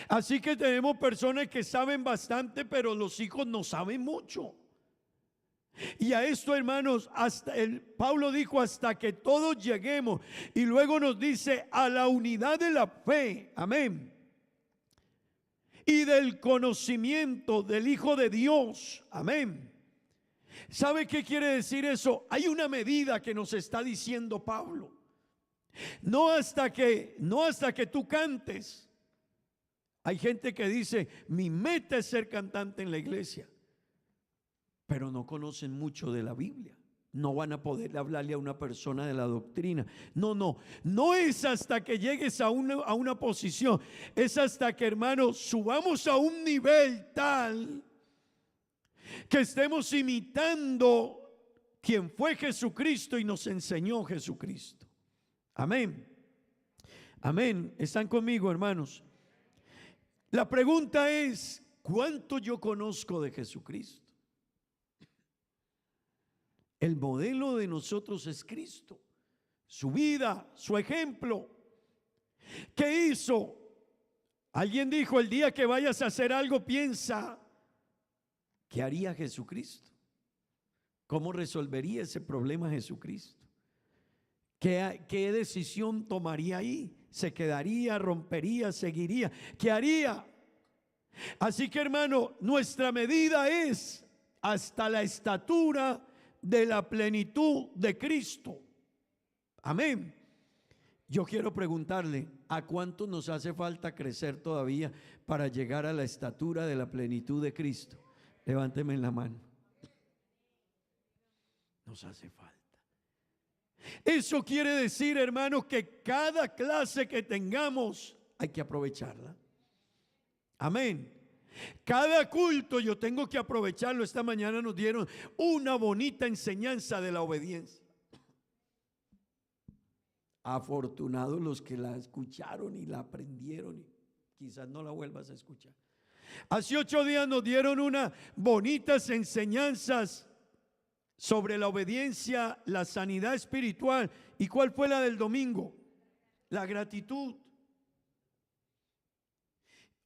Así que tenemos personas que saben bastante, pero los hijos no saben mucho. Y a esto, hermanos, Pablo dijo hasta que todos lleguemos, y luego nos dice a la unidad de la fe, amén, y del conocimiento del Hijo de Dios, amén. ¿Sabe qué quiere decir eso? Hay una medida que nos está diciendo Pablo. No hasta que tú cantes. Hay gente que dice, mi meta es ser cantante en la iglesia, pero no conocen mucho de la Biblia. No van a poder hablarle a una persona de la doctrina. No es hasta que llegues a una posición. Es hasta que, hermanos, subamos a un nivel tal que estemos imitando quien fue Jesucristo y nos enseñó Jesucristo. Amén. Amén. ¿Están conmigo, hermanos? La pregunta es, ¿cuánto yo conozco de Jesucristo? El modelo de nosotros es Cristo, su vida, su ejemplo. ¿Qué hizo? Alguien dijo, el día que vayas a hacer algo, piensa, ¿qué haría Jesucristo? ¿Cómo resolvería ese problema Jesucristo? ¿Qué decisión tomaría ahí? ¿Se quedaría, rompería, seguiría? ¿Qué haría? Así que, hermano, nuestra medida es hasta la estatura de la plenitud de Cristo. Amén. Yo quiero preguntarle, ¿a cuánto nos hace falta crecer todavía para llegar a la estatura de la plenitud de Cristo? Levánteme la mano. Nos hace falta. Eso quiere decir, hermanos, que cada clase que tengamos hay que aprovecharla. Amén. Cada culto yo tengo que aprovecharlo. Esta mañana nos dieron una bonita enseñanza de la obediencia. Afortunados los que la escucharon y la aprendieron, y quizás no la vuelvas a escuchar. Hace 8 días nos dieron unas bonitas enseñanzas sobre la obediencia, la sanidad espiritual. ¿Y cuál fue la del domingo? La gratitud.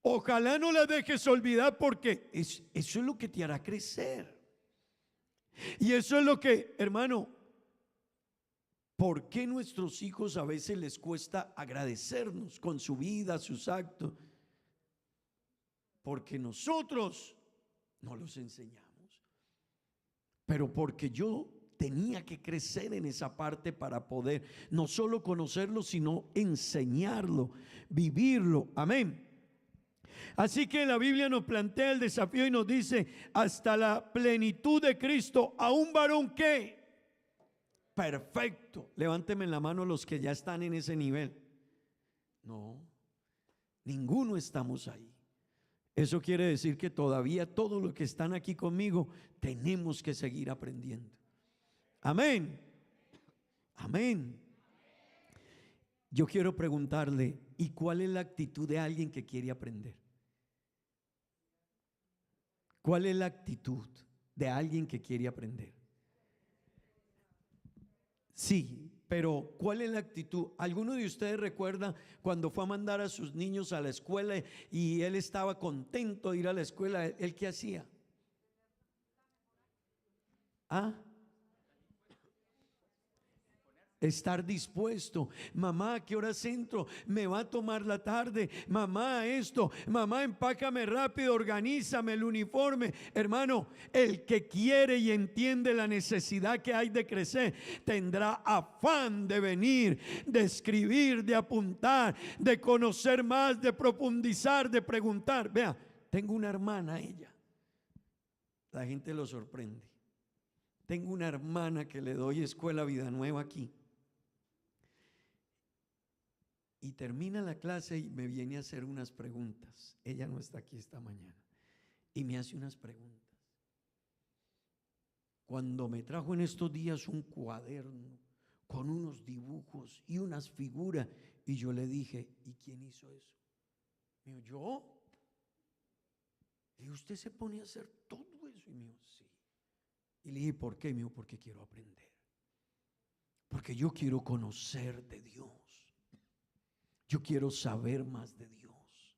Ojalá no la dejes olvidar, porque eso es lo que te hará crecer. Y eso es lo que, hermano, ¿por qué nuestros hijos a veces les cuesta agradecernos con su vida, sus actos? Porque nosotros no los enseñamos. Pero porque yo tenía que crecer en esa parte para poder no solo conocerlo, sino enseñarlo, vivirlo. Amén. Así que la Biblia nos plantea el desafío y nos dice, hasta la plenitud de Cristo, a un varón que perfecto. Levánteme la mano los que ya están en ese nivel. No, ninguno estamos ahí. Eso quiere decir que todavía todos los que están aquí conmigo tenemos que seguir aprendiendo. Amén. Amén. Yo quiero preguntarle, ¿y cuál es la actitud de alguien que quiere aprender? ¿Cuál es la actitud de alguien que quiere aprender? Sí, pero ¿cuál es la actitud? ¿Alguno de ustedes recuerda cuando fue a mandar a sus niños a la escuela y él estaba contento de ir a la escuela? ¿Él qué hacía? ¿Ah? Estar dispuesto. Mamá, ¿a qué horas entro? Me va a tomar la tarde. Mamá, esto. Mamá, empácame rápido, organízame el uniforme. Hermano, el que quiere y entiende la necesidad que hay de crecer, tendrá afán de venir, de escribir, de apuntar, de conocer más, de profundizar, de preguntar. Vea, tengo una hermana, ella. La gente lo sorprende. Tengo una hermana que le doy escuela Vida Nueva aquí. Y termina la clase y me viene a hacer unas preguntas. Ella no está aquí esta mañana. Y me hace unas preguntas. Cuando me trajo en estos días un cuaderno con unos dibujos y unas figuras, y yo le dije, ¿y quién hizo eso? Me dijo, ¿yo? Y usted se pone a hacer todo eso. Y me dijo, sí. Y le dije, ¿por qué? Me dijo, porque quiero aprender. Porque yo quiero conocer de Dios. Yo quiero saber más de Dios.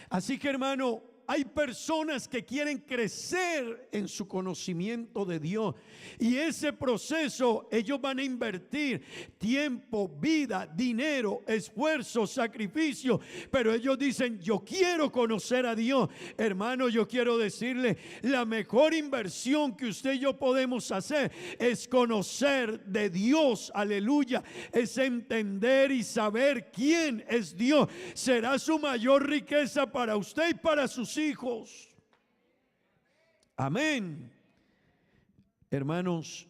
Así que, hermano, hay personas que quieren crecer en su conocimiento de Dios, y ese proceso ellos van a invertir tiempo, vida, dinero, esfuerzo, sacrificio, pero ellos dicen: yo quiero conocer a Dios. Hermano, yo quiero decirle, la mejor inversión que usted y yo podemos hacer es conocer de Dios, aleluya, es entender y saber quién es Dios. Será su mayor riqueza para usted y para sus hijos. Amén. Hermanos,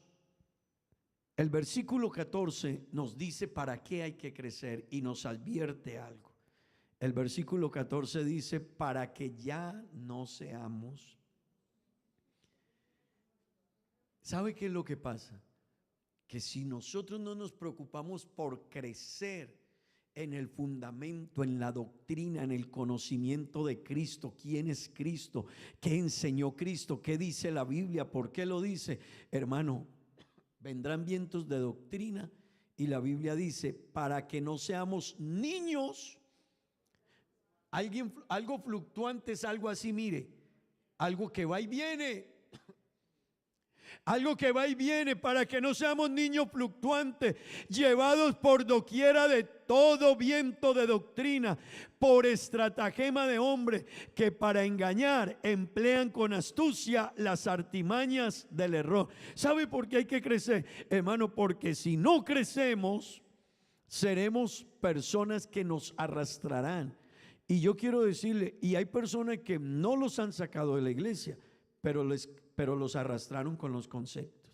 el versículo 14 nos dice para qué hay que crecer y nos advierte algo. El versículo 14 dice: para que ya no seamos. ¿Sabe qué es lo que pasa? Que si nosotros no nos preocupamos por crecer en el fundamento, en la doctrina, en el conocimiento de Cristo, quién es Cristo, qué enseñó Cristo, qué dice la Biblia, por qué lo dice, hermano, vendrán vientos de doctrina, y la Biblia dice: para que no seamos niños. Algo fluctuante es algo así, mire, algo que va y viene. Algo que va y viene, para que no seamos niños fluctuantes, llevados por doquiera de todo viento de doctrina, por estratagema de hombre, que para engañar emplean con astucia las artimañas del error. ¿Sabe por qué hay que crecer, hermano? Porque si no crecemos, seremos personas que nos arrastrarán. Y yo quiero decirle, y hay personas que no los han sacado de la iglesia, pero los arrastraron con los conceptos.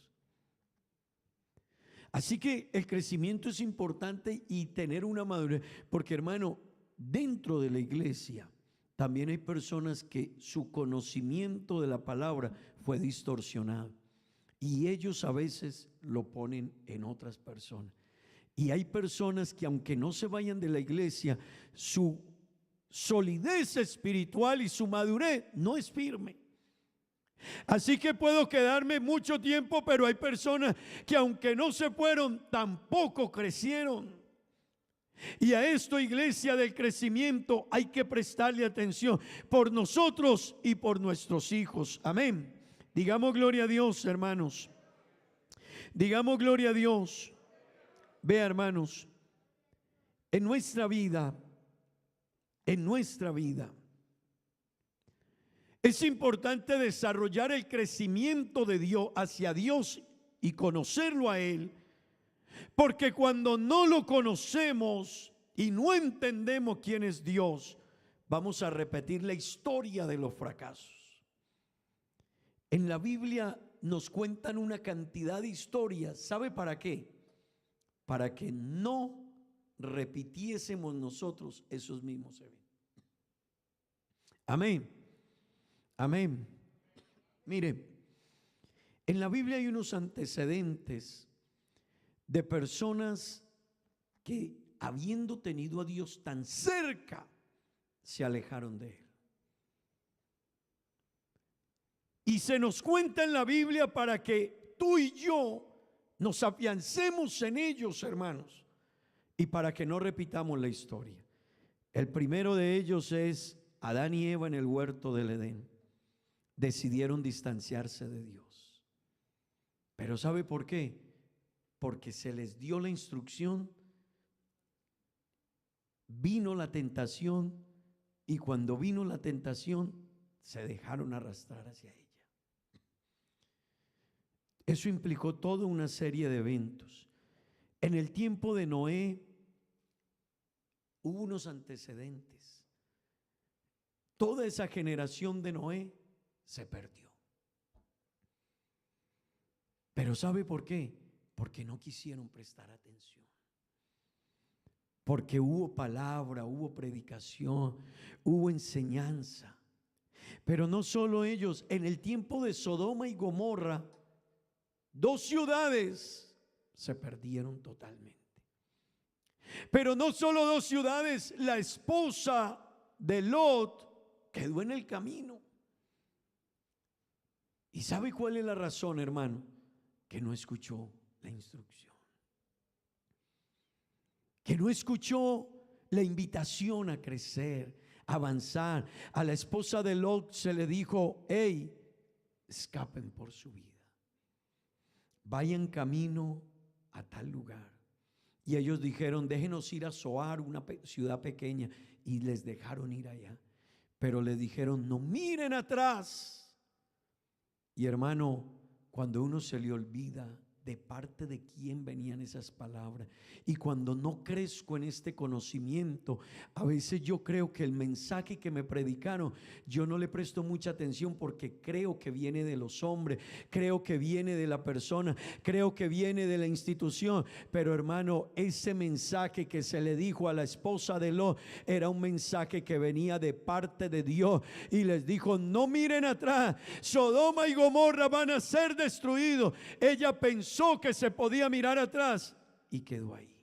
Así que el crecimiento es importante y tener una madurez, porque, hermano, dentro de la iglesia también hay personas que su conocimiento de la palabra fue distorsionado, y ellos a veces lo ponen en otras personas. Y hay personas que, aunque no se vayan de la iglesia, su solidez espiritual y su madurez no es firme. Así que puedo quedarme mucho tiempo, pero hay personas que, aunque no se fueron, tampoco crecieron. Y a esto, iglesia del crecimiento, hay que prestarle atención por nosotros y por nuestros hijos. Amén. Digamos gloria a Dios, hermanos. Digamos gloria a Dios. Vea, hermanos, en nuestra vida, es importante desarrollar el crecimiento de Dios hacia Dios y conocerlo a Él, porque cuando no lo conocemos y no entendemos quién es Dios, vamos a repetir la historia de los fracasos. En la Biblia nos cuentan una cantidad de historias. ¿Sabe para qué? Para que no repitiésemos nosotros esos mismos eventos. Amén. Amén. Mire, en la Biblia hay unos antecedentes de personas que, habiendo tenido a Dios tan cerca, se alejaron de Él. Y se nos cuenta en la Biblia para que tú y yo nos afiancemos en ellos, hermanos, y para que no repitamos la historia. El primero de ellos es Adán y Eva en el huerto del Edén. Decidieron distanciarse de Dios. Pero ¿sabe por qué? Porque se les dio la instrucción, vino la tentación, y cuando vino la tentación se dejaron arrastrar hacia ella. Eso implicó toda una serie de eventos. En el tiempo de Noé hubo unos antecedentes. Toda esa generación de Noé se perdió. Pero ¿sabe por qué? Porque no quisieron prestar atención. Porque hubo palabra, hubo predicación, hubo enseñanza. Pero no solo ellos, en el tiempo de Sodoma y Gomorra, 2 ciudades se perdieron totalmente. Pero no solo 2 ciudades, la esposa de Lot quedó en el camino. ¿Y sabe cuál es la razón, hermano? Que no escuchó la instrucción, que no escuchó la invitación a crecer, avanzar. A la esposa de Lot se le dijo: hey, escapen por su vida, vayan camino a tal lugar. Y ellos dijeron: déjenos ir a Zoar, una ciudad pequeña. Y les dejaron ir allá. Pero les dijeron: no miren atrás. Y hermano, cuando uno se le olvida de parte de quién venían esas palabras, y cuando no crezco en este conocimiento, a veces yo creo que el mensaje que me predicaron, yo no le presto mucha atención, porque creo que viene de los hombres, creo que viene de la persona, creo que viene de la institución. Pero hermano, ese mensaje que se le dijo a la esposa de Lot era un mensaje que venía de parte de Dios, y les dijo: no miren atrás, Sodoma y Gomorra van a ser destruidos. Ella pensó que se podía mirar atrás y quedó ahí.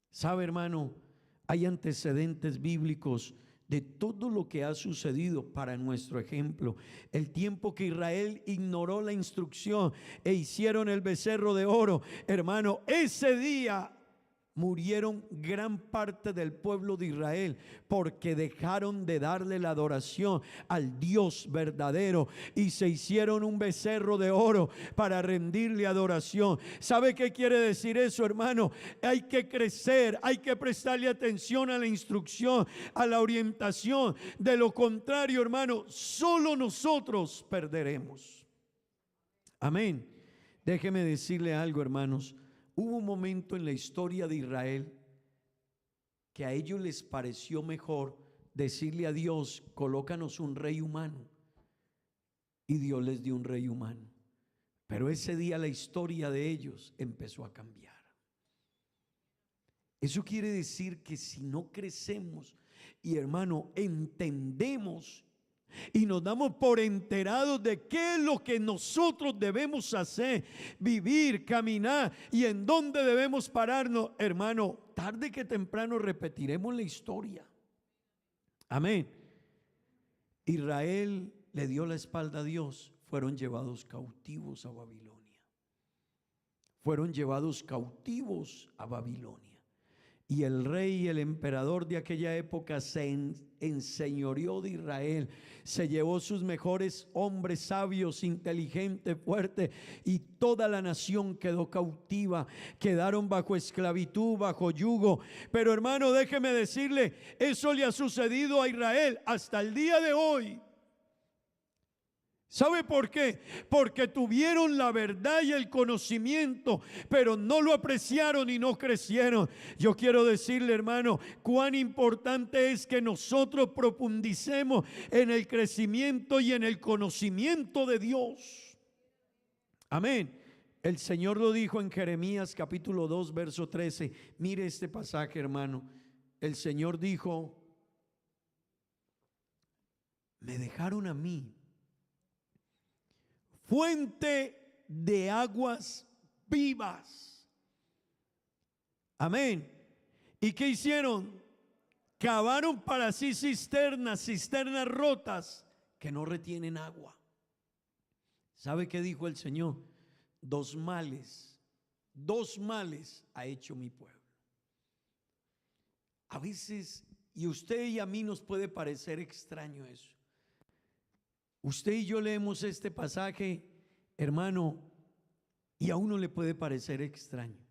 ¿Sabe, hermano? Hay antecedentes bíblicos de todo lo que ha sucedido para nuestro ejemplo. El tiempo que Israel ignoró la instrucción e hicieron el becerro de oro, hermano, ese día murieron gran parte del pueblo de Israel, porque dejaron de darle la adoración al Dios verdadero y se hicieron un becerro de oro para rendirle adoración. ¿Sabe qué quiere decir eso, hermano? Hay que crecer, hay que prestarle atención a la instrucción, a la orientación. De lo contrario, hermano, solo nosotros perderemos. Amén. Déjeme decirle algo, hermanos. Hubo un momento en la historia de Israel que a ellos les pareció mejor decirle a Dios: colócanos un rey humano. Y Dios les dio un rey humano. Pero ese día la historia de ellos empezó a cambiar. Eso quiere decir que si no crecemos y, hermano, entendemos y nos damos por enterados de qué es lo que nosotros debemos hacer, vivir, caminar, y en dónde debemos pararnos, hermano, tarde que temprano repetiremos la historia. Amén. Israel le dio la espalda a Dios, fueron llevados cautivos a Babilonia. Fueron llevados cautivos a Babilonia. Y el rey y el emperador de aquella época se enseñoreó de Israel, se llevó sus mejores hombres sabios, inteligentes, fuertes, y toda la nación quedó cautiva, quedaron bajo esclavitud, bajo yugo. Pero hermano, déjeme decirle, eso le ha sucedido a Israel hasta el día de hoy. ¿Sabe por qué? Porque tuvieron la verdad y el conocimiento, pero no lo apreciaron y no crecieron. Yo quiero decirle, hermano, cuán importante es que nosotros profundicemos en el crecimiento y en el conocimiento de Dios. Amén. El Señor lo dijo en Jeremías capítulo 2 verso 13. Mire este pasaje, hermano. El Señor dijo: me dejaron a mí fuente de aguas vivas. Amén. ¿Y qué hicieron? Cavaron para sí cisternas rotas que no retienen agua. ¿Sabe qué dijo el Señor? Dos males ha hecho mi pueblo. A veces, y usted y a mí nos puede parecer extraño eso. Usted y yo leemos este pasaje, hermano, y a uno le puede parecer extraño.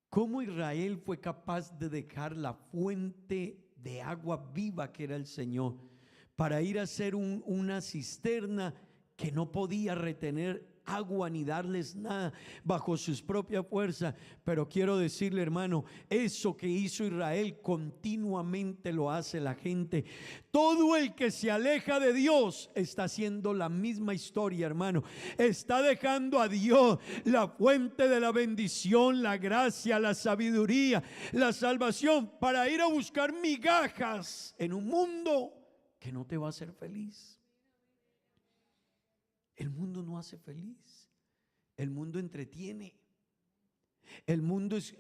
¿Cómo Israel fue capaz de dejar la fuente de agua viva que era el Señor para ir a hacer una cisterna que no podía retener agua ni darles nada bajo sus propias fuerzas? Pero quiero decirle, hermano, eso que hizo Israel continuamente lo hace la gente. Todo el que se aleja de Dios está haciendo la misma historia, hermano. Está dejando a Dios, la fuente de la bendición, la gracia, la sabiduría, la salvación, para ir a buscar migajas en un mundo que no te va a hacer feliz. El mundo no hace feliz. El mundo entretiene.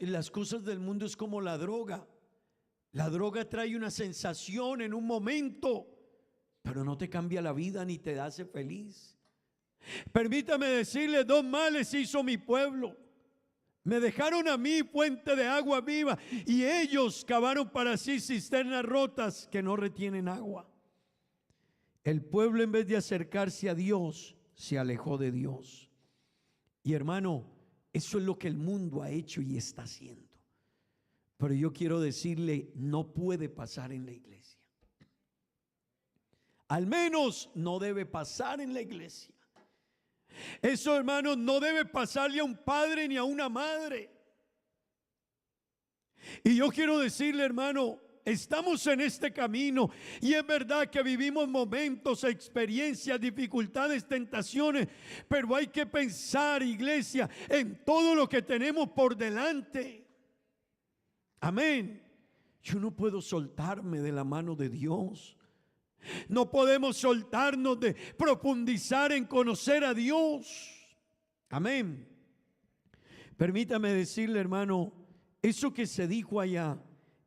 Las cosas del mundo es como la droga. La droga trae una sensación en un momento, pero no te cambia la vida ni te hace feliz. Permítame decirle, dos males hizo mi pueblo. Me dejaron a mí fuente de agua viva y ellos cavaron para sí cisternas rotas que no retienen agua. El pueblo, en vez de acercarse a Dios, se alejó de Dios. Y hermano, eso es lo que el mundo ha hecho y está haciendo. Pero yo quiero decirle, no puede pasar en la iglesia. Al menos no debe pasar en la iglesia. Eso, hermano, no debe pasarle a un padre ni a una madre. Y yo quiero decirle, hermano, estamos en este camino y es verdad que vivimos momentos, experiencias, dificultades, tentaciones, pero hay que pensar, iglesia, en todo lo que tenemos por delante. Amén. Yo no puedo soltarme de la mano de Dios. No podemos soltarnos de profundizar en conocer a Dios. Amén. Permítame decirle, hermano, eso que se dijo allá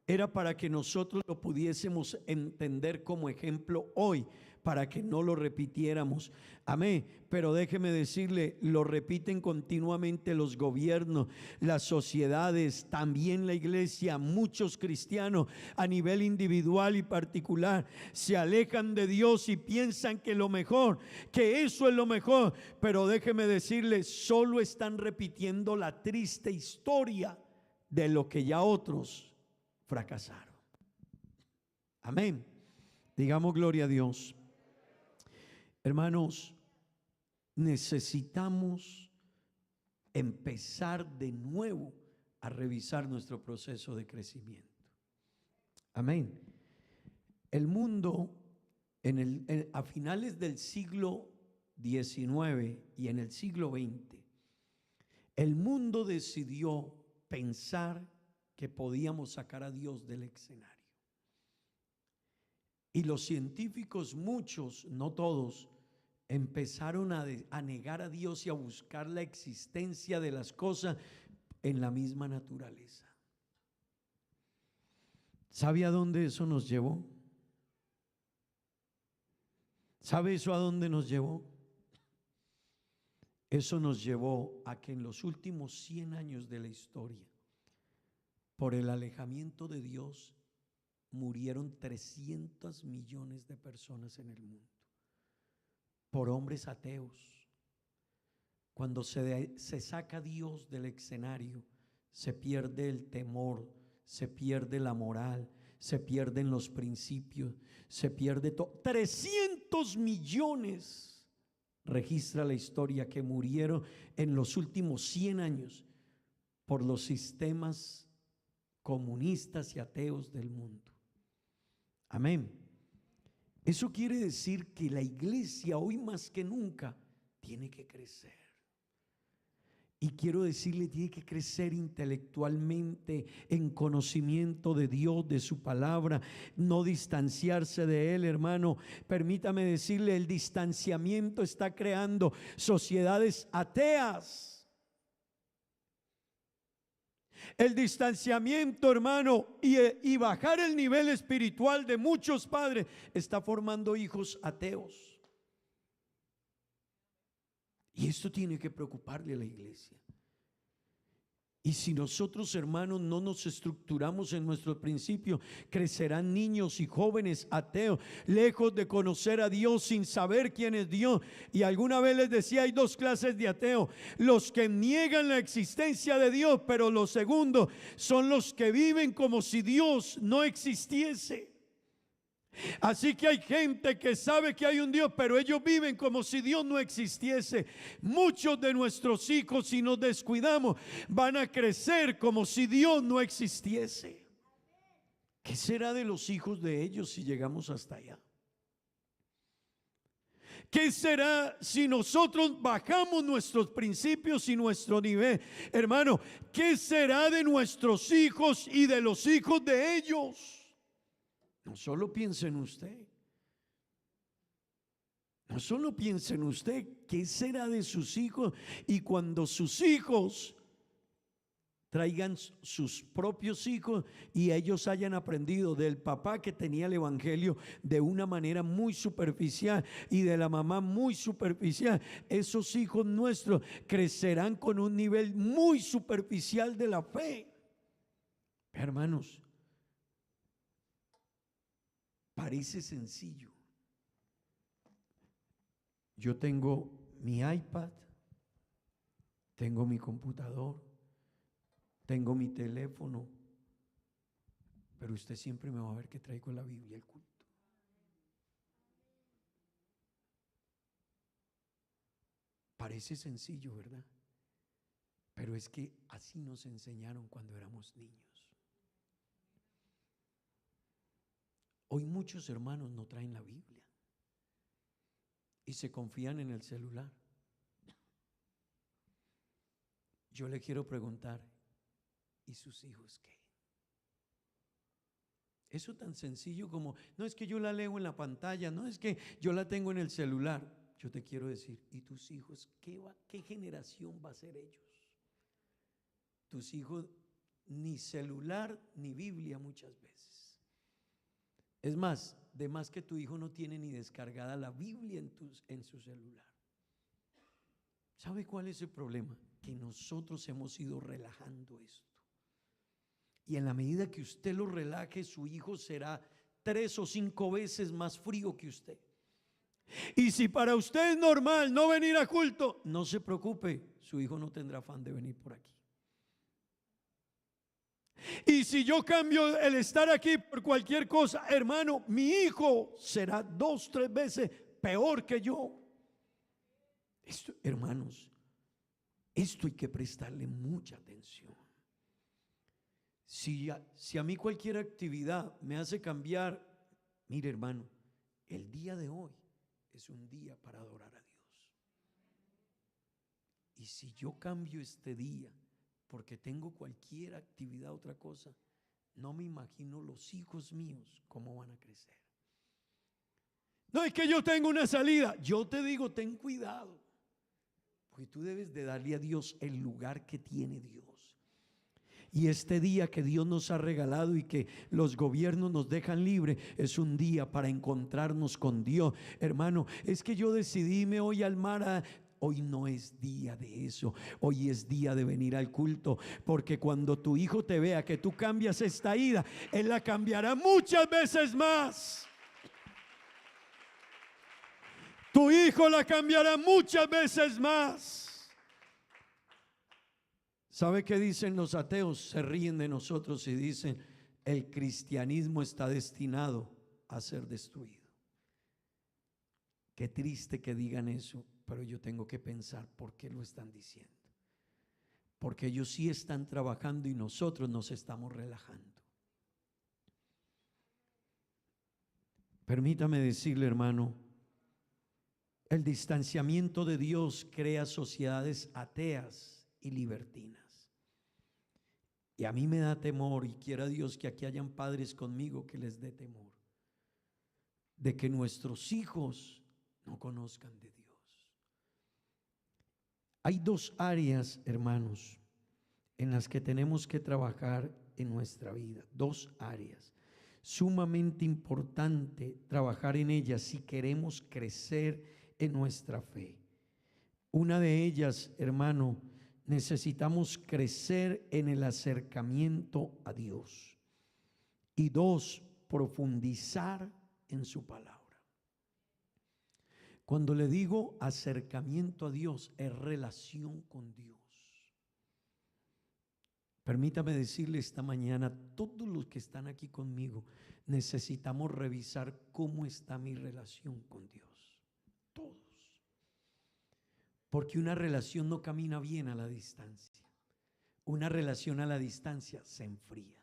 era para que nosotros lo pudiésemos entender como ejemplo hoy, para que no lo repitiéramos. Amén. Pero déjeme decirle, lo repiten continuamente los gobiernos, las sociedades, también la iglesia. Muchos cristianos a nivel individual y particular se alejan de Dios y piensan que lo mejor, que eso es lo mejor. Pero déjeme decirle, solo están repitiendo la triste historia de lo que ya otros fracasaron. Amén. Digamos gloria a Dios. Hermanos, necesitamos empezar de nuevo a revisar nuestro proceso de crecimiento. Amén. El mundo a finales del siglo XIX y en el siglo XX, el mundo decidió pensar que podíamos sacar a Dios del escenario. Y los científicos, muchos, no todos, empezaron a negar a Dios y a buscar la existencia de las cosas en la misma naturaleza. ¿Sabe a dónde eso nos llevó? ¿Sabe eso a dónde nos llevó? Eso nos llevó a que en los últimos 100 años de la historia, por el alejamiento de Dios, murieron 300 millones de personas en el mundo, por hombres ateos. Cuando se saca a Dios del escenario, se pierde el temor, se pierde la moral, se pierden los principios, se pierde todo. 300 millones registra la historia que murieron en los últimos 100 años por los sistemas comunistas y ateos del mundo. Amén. Eso quiere decir que la iglesia hoy más que nunca tiene que crecer. Y quiero decirle, tiene que crecer intelectualmente en conocimiento de Dios, de su palabra, no distanciarse de Él, hermano. Permítame decirle, el distanciamiento está creando sociedades ateas. El distanciamiento, hermano, y bajar el nivel espiritual de muchos padres está formando hijos ateos. Y esto tiene que preocuparle a la iglesia. Y si nosotros, hermanos, no nos estructuramos en nuestro principio, crecerán niños y jóvenes ateos, lejos de conocer a Dios, sin saber quién es Dios. Y alguna vez les decía, hay dos clases de ateos: los que niegan la existencia de Dios, pero los segundos son los que viven como si Dios no existiese. Así que hay gente que sabe que hay un Dios, pero ellos viven como si Dios no existiese. Muchos de nuestros hijos, si nos descuidamos, van a crecer como si Dios no existiese. ¿Qué será de los hijos de ellos si llegamos hasta allá? ¿Qué será si nosotros bajamos nuestros principios y nuestro nivel? Hermano, ¿qué será de nuestros hijos y de los hijos de ellos? No solo piense en usted. No solo piense en usted. ¿Qué será de sus hijos? Y cuando sus hijos traigan sus propios hijos y ellos hayan aprendido del papá que tenía el evangelio de una manera muy superficial y de la mamá muy superficial. Esos hijos nuestros crecerán con un nivel muy superficial de la fe. Hermanos, parece sencillo. Yo tengo mi iPad, tengo mi computador, tengo mi teléfono, pero usted siempre me va a ver que traigo la Biblia al culto. Parece sencillo, ¿verdad? Pero es que así nos enseñaron cuando éramos niños. Hoy muchos hermanos no traen la Biblia y se confían en el celular. Yo le quiero preguntar, ¿y sus hijos qué? Eso tan sencillo como, no es que yo la leo en la pantalla, no es que yo la tengo en el celular. Yo te quiero decir, ¿y tus hijos qué generación va a ser ellos? Tus hijos ni celular ni Biblia muchas veces. Es más, de más que tu hijo no tiene ni descargada la Biblia en su celular. ¿Sabe cuál es el problema? Que nosotros hemos ido relajando esto. Y en la medida que usted lo relaje, su hijo será 3 o 5 veces más frío que usted. Y si para usted es normal no venir a culto, no se preocupe, su hijo no tendrá afán de venir por aquí. Y si yo cambio el estar aquí por cualquier cosa, hermano, mi hijo será 2 o 3 veces peor que yo. Esto, hermanos, esto hay que prestarle mucha atención. Si a mí cualquier actividad me hace cambiar, mire hermano, el día de hoy es un día para adorar a Dios. Y si yo cambio este día porque tengo cualquier actividad, otra cosa, no me imagino los hijos míos cómo van a crecer. No es que yo tengo una salida, yo te digo, ten cuidado, porque tú debes de darle a Dios el lugar que tiene Dios. Y este día que Dios nos ha regalado y que los gobiernos nos dejan libre, es un día para encontrarnos con Dios. Hermano, es que yo decidí me voy al mar. Hoy no es día de eso. Hoy es día de venir al culto, porque cuando tu hijo te vea que tú cambias esta ida, él la cambiará muchas veces más. Tu hijo la cambiará muchas veces más. ¿Sabe qué dicen los ateos? Se ríen de nosotros y dicen, el cristianismo está destinado a ser destruido. Qué triste que digan eso, pero yo tengo que pensar por qué lo están diciendo. Porque ellos sí están trabajando y nosotros nos estamos relajando. Permítame decirle, hermano, el distanciamiento de Dios crea sociedades ateas y libertinas. Y a mí me da temor, y quiera Dios que aquí hayan padres conmigo que les dé temor, de que nuestros hijos no conozcan de Dios. Hay 2 áreas, hermanos, en las que tenemos que trabajar en nuestra vida. 2 áreas sumamente importante trabajar en ellas si queremos crecer en nuestra fe. Una de ellas, hermano, necesitamos crecer en el acercamiento a Dios. Y 2, profundizar en su palabra. Cuando le digo acercamiento a Dios, es relación con Dios. Permítame decirle esta mañana, todos los que están aquí conmigo, necesitamos revisar cómo está mi relación con Dios. Todos. Porque una relación no camina bien a la distancia. Una relación a la distancia se enfría.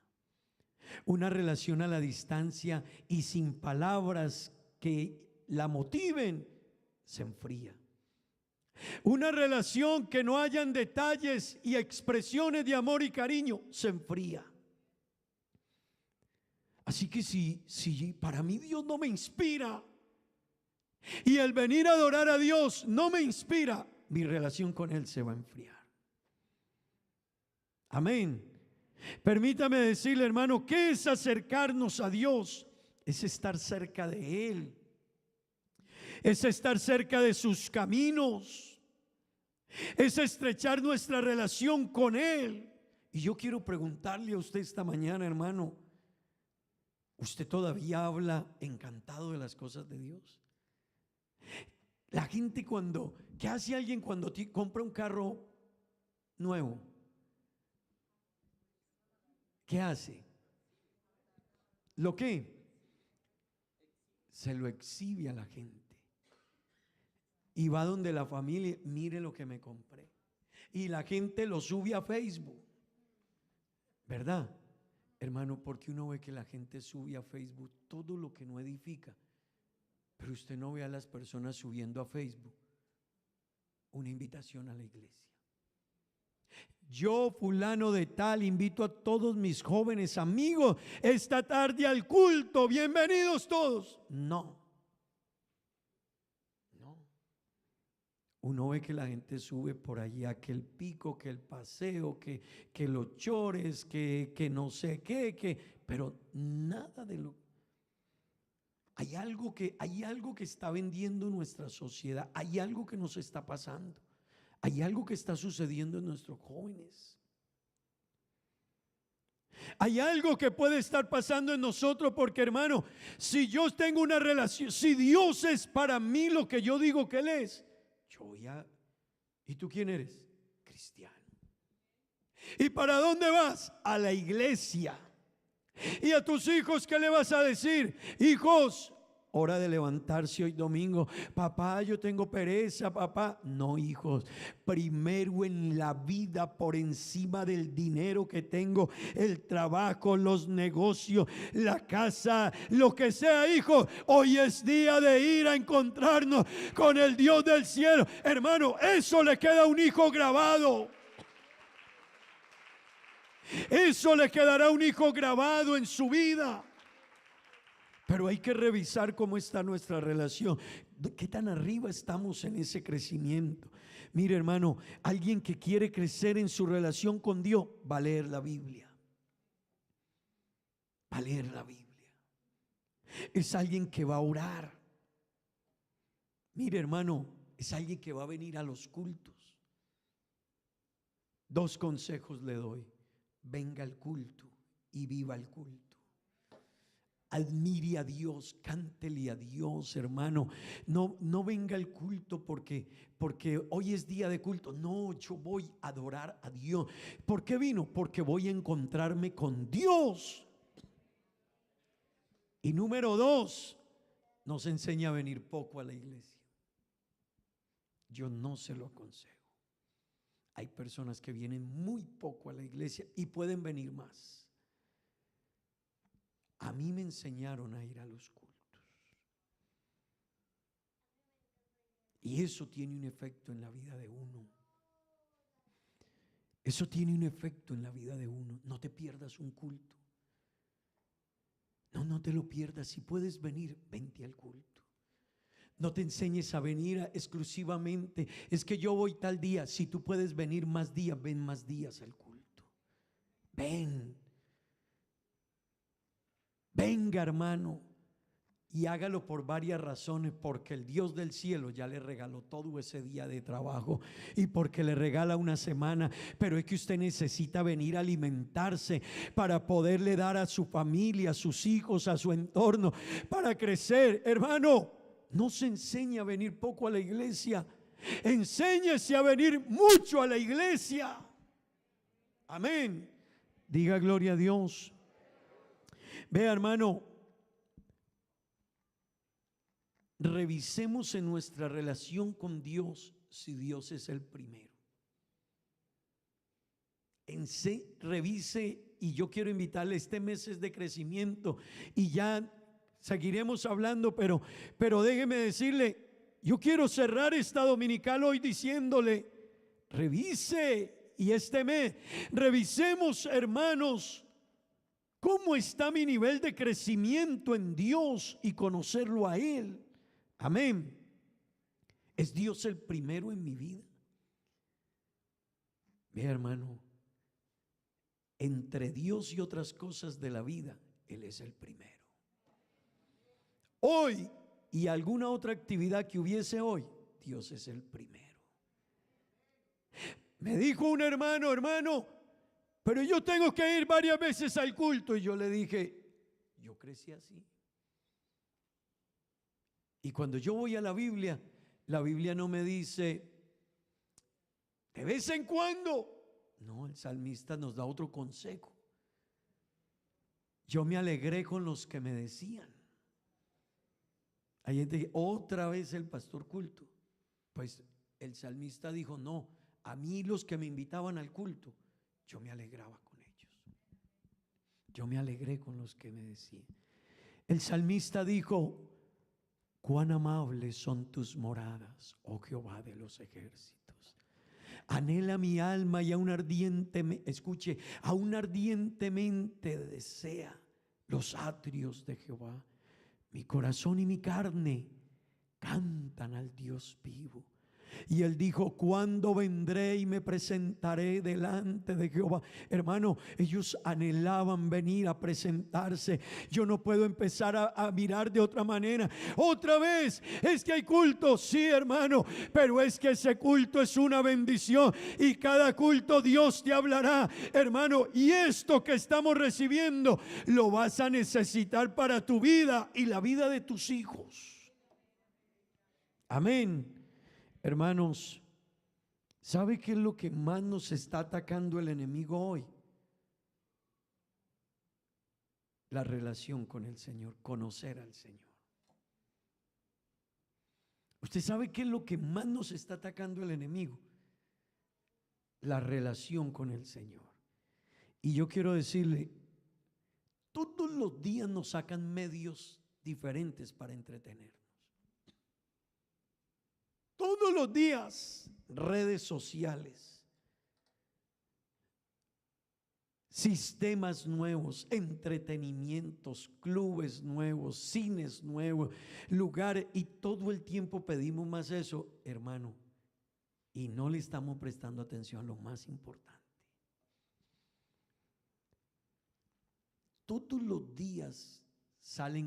Una relación a la distancia y sin palabras que la motiven, se enfría. Una relación que no hayan detalles y expresiones de amor y cariño, se enfría. Así que si para mí Dios no me inspira y el venir a adorar a Dios no me inspira, mi relación con Él se va a enfriar. Amén. Permítame decirle, hermano, ¿qué es acercarnos a Dios? Es estar cerca de Él. Es estar cerca de sus caminos. Es estrechar nuestra relación con Él. Y yo quiero preguntarle a usted esta mañana, hermano, ¿usted todavía habla encantado de las cosas de Dios? La gente ¿qué hace alguien cuando compra un carro nuevo? ¿Qué hace? ¿Lo qué? Se lo exhibe a la gente. Y va donde la familia, mire lo que me compré. Y la gente lo sube a Facebook. ¿Verdad? Hermano, porque uno ve que la gente sube a Facebook todo lo que no edifica. Pero usted no ve a las personas subiendo a Facebook una invitación a la iglesia. Yo, fulano de tal, invito a todos mis jóvenes amigos esta tarde al culto. Bienvenidos todos. No. Uno ve que la gente sube por allá, que el pico, que el paseo, que los chores, que no sé qué, pero nada de lo. Hay algo que está vendiendo nuestra sociedad. Hay algo que nos está pasando. Hay algo que está sucediendo en nuestros jóvenes. Hay algo que puede estar pasando en nosotros, porque hermano, si yo tengo una relación, si Dios es para mí lo que yo digo que Él es, ¿y tú quién eres? Cristiano. ¿Y para dónde vas? A la iglesia. ¿Y a tus hijos qué le vas a decir? Hijos, hora de levantarse hoy domingo. Papá, yo tengo pereza, papá. No, hijos, primero en la vida, por encima del dinero que tengo, el trabajo, los negocios, la casa, lo que sea, hijos, hoy es día de ir a encontrarnos con el Dios del cielo. Hermano, eso le queda a un hijo grabado. Eso le quedará a un hijo grabado en su vida. Pero hay que revisar cómo está nuestra relación. ¿Qué tan arriba estamos en ese crecimiento? Mire, hermano, alguien que quiere crecer en su relación con Dios va a leer la Biblia. Va a leer la Biblia. Es alguien que va a orar. Mire, hermano, es alguien que va a venir a los cultos. 2 consejos le doy. Venga al culto y viva el culto. Admire a Dios, cántele a Dios, hermano. No venga al culto porque hoy es día de culto. No, yo voy a adorar a Dios. ¿Por qué vino? Porque voy a encontrarme con Dios. Y número 2, nos enseña a venir poco a la iglesia. Yo no se lo aconsejo. Hay personas que vienen muy poco a la iglesia y pueden venir más. A mí me enseñaron a ir a los cultos. Y eso tiene un efecto en la vida de uno. Eso tiene un efecto en la vida de uno. No te pierdas un culto. No te lo pierdas. Si puedes venir, vente al culto. No te enseñes a venir exclusivamente. Es que yo voy tal día. Si tú puedes venir más días, ven más días al culto. Venga, hermano, y hágalo por varias razones. Porque el Dios del cielo ya le regaló todo ese día de trabajo y porque le regala una semana. Pero es que usted necesita venir a alimentarse para poderle dar a su familia, a sus hijos, a su entorno, para crecer. Hermano, no se enseña a venir poco a la iglesia. Enséñese a venir mucho a la iglesia. Amén. Diga gloria a Dios. Vea, hermano, revisemos en nuestra relación con Dios si Dios es el primero. Revise, y yo quiero invitarle, este mes es de crecimiento y ya seguiremos hablando, pero déjeme decirle, yo quiero cerrar esta dominical hoy diciéndole, revise, y este mes revisemos, hermanos, ¿cómo está mi nivel de crecimiento en Dios y conocerlo a Él? Amén. ¿Es Dios el primero en mi vida? Vea, hermano, entre Dios y otras cosas de la vida, Él es el primero. Hoy y alguna otra actividad que hubiese hoy, Dios es el primero. Me dijo un hermano, pero yo tengo que ir varias veces al culto. Y yo le dije, yo crecí así. Y cuando yo voy a la Biblia no me dice de vez en cuando. No, el salmista nos da otro consejo. Yo me alegré con los que me decían. Hay gente que otra vez el pastor culto. Pues el salmista dijo, no, a mí los que me invitaban al culto, yo me alegraba con ellos. Yo me alegré con los que me decían. El salmista dijo, cuán amables son tus moradas, oh Jehová de los ejércitos. Anhela mi alma y aún ardientemente desea los atrios de Jehová. Mi corazón y mi carne cantan al Dios vivo. Y él dijo, ¿cuándo vendré y me presentaré delante de Jehová? Hermano, ellos anhelaban venir a presentarse. Yo no puedo empezar a mirar de otra manera. Otra vez, es que hay culto, sí, hermano, pero es que ese culto es una bendición y cada culto Dios te hablará, hermano, y esto que estamos recibiendo lo vas a necesitar para tu vida y la vida de tus hijos. Amén. Hermanos, ¿sabe qué es lo que más nos está atacando el enemigo hoy? La relación con el Señor, conocer al Señor. ¿Usted sabe qué es lo que más nos está atacando el enemigo? La relación con el Señor. Y yo quiero decirle, todos los días nos sacan medios diferentes para entretener. Todos los días, redes sociales, sistemas nuevos, entretenimientos, clubes nuevos, cines nuevos, lugares, y todo el tiempo pedimos más eso, hermano, y no le estamos prestando atención a lo más importante. Todos los días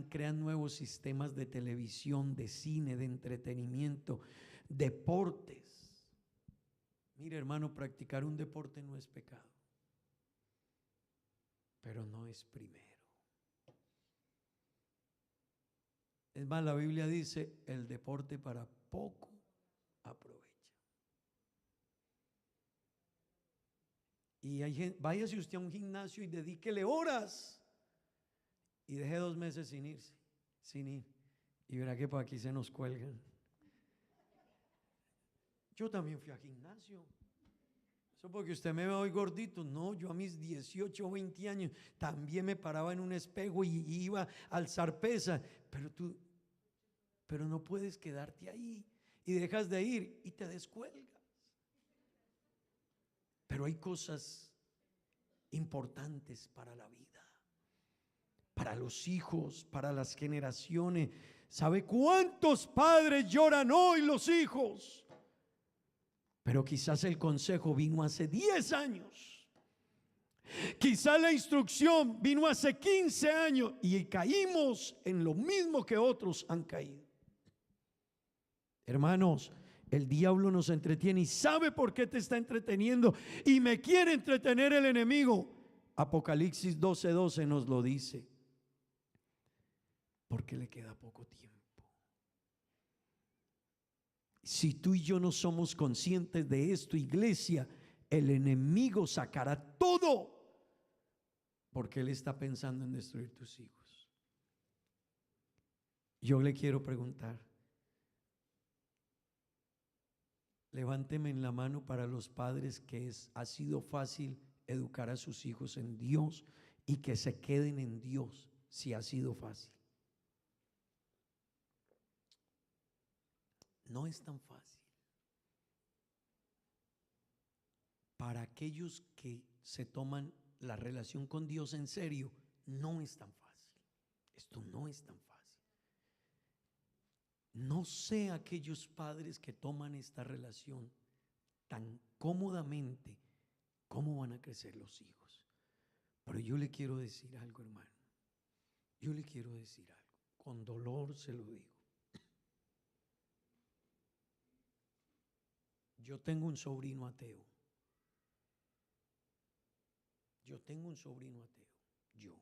crean nuevos sistemas de televisión, de cine, de entretenimiento, deportes. Mire, hermano, practicar un deporte no es pecado, pero no es primero. Es más, la Biblia dice, el deporte para poco aprovecha. Y hay gente, váyase usted a un gimnasio y dedíquele horas. Y dejé 2 meses sin ir. Y verá que por aquí se nos cuelgan. Yo también fui a gimnasio. Eso porque usted me ve hoy gordito. No, yo a mis 18 o 20 años también me paraba en un espejo y iba a alzar pesa. Pero no puedes quedarte ahí. Y dejas de ir y te descuelgas. Pero hay cosas importantes para la vida, para los hijos, para las generaciones. ¿Sabe cuántos padres lloran hoy los hijos? Pero quizás el consejo vino hace 10 años. Quizás la instrucción vino hace 15 años y caímos en lo mismo que otros han caído. Hermanos, el diablo nos entretiene y sabe por qué te está entreteniendo y me quiere entretener el enemigo. Apocalipsis 12:12 nos lo dice. Porque le queda poco tiempo. Si tú y yo no somos conscientes de esto, iglesia, el enemigo sacará todo, porque él está pensando en destruir tus hijos. Yo le quiero preguntar, levánteme en la mano para los padres que ha sido fácil educar a sus hijos en Dios y que se queden en Dios, si ha sido fácil. No es tan fácil. Para aquellos que se toman la relación con Dios en serio, no es tan fácil. Esto no es tan fácil. No sé aquellos padres que toman esta relación tan cómodamente, cómo van a crecer los hijos. Pero yo le quiero decir algo, hermano. Yo le quiero decir algo. Con dolor se lo digo. Yo tengo un sobrino ateo. Yo tengo un sobrino ateo. Yo.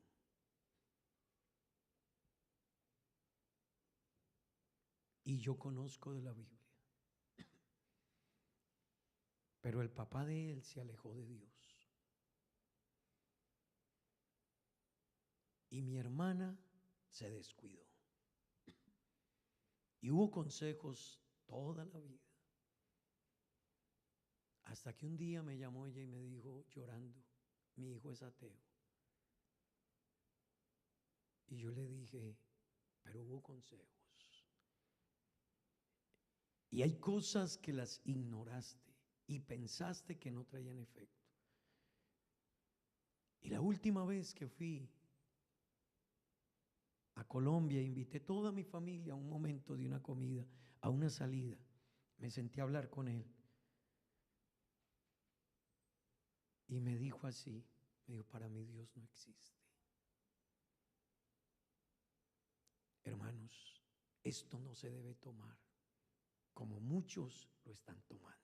Y yo conozco de la Biblia. Pero el papá de él se alejó de Dios. Y mi hermana se descuidó. Y hubo consejos toda la vida. Hasta que un día me llamó ella y me dijo llorando, mi hijo es ateo. Y yo le dije, pero hubo consejos. Y hay cosas que las ignoraste y pensaste que no traían efecto. Y la última vez que fui a Colombia, invité toda mi familia a un momento de una comida, a una salida. Me senté a hablar con él. Y me dijo así, me dijo, para mí Dios no existe. Hermanos, esto no se debe tomar como muchos lo están tomando.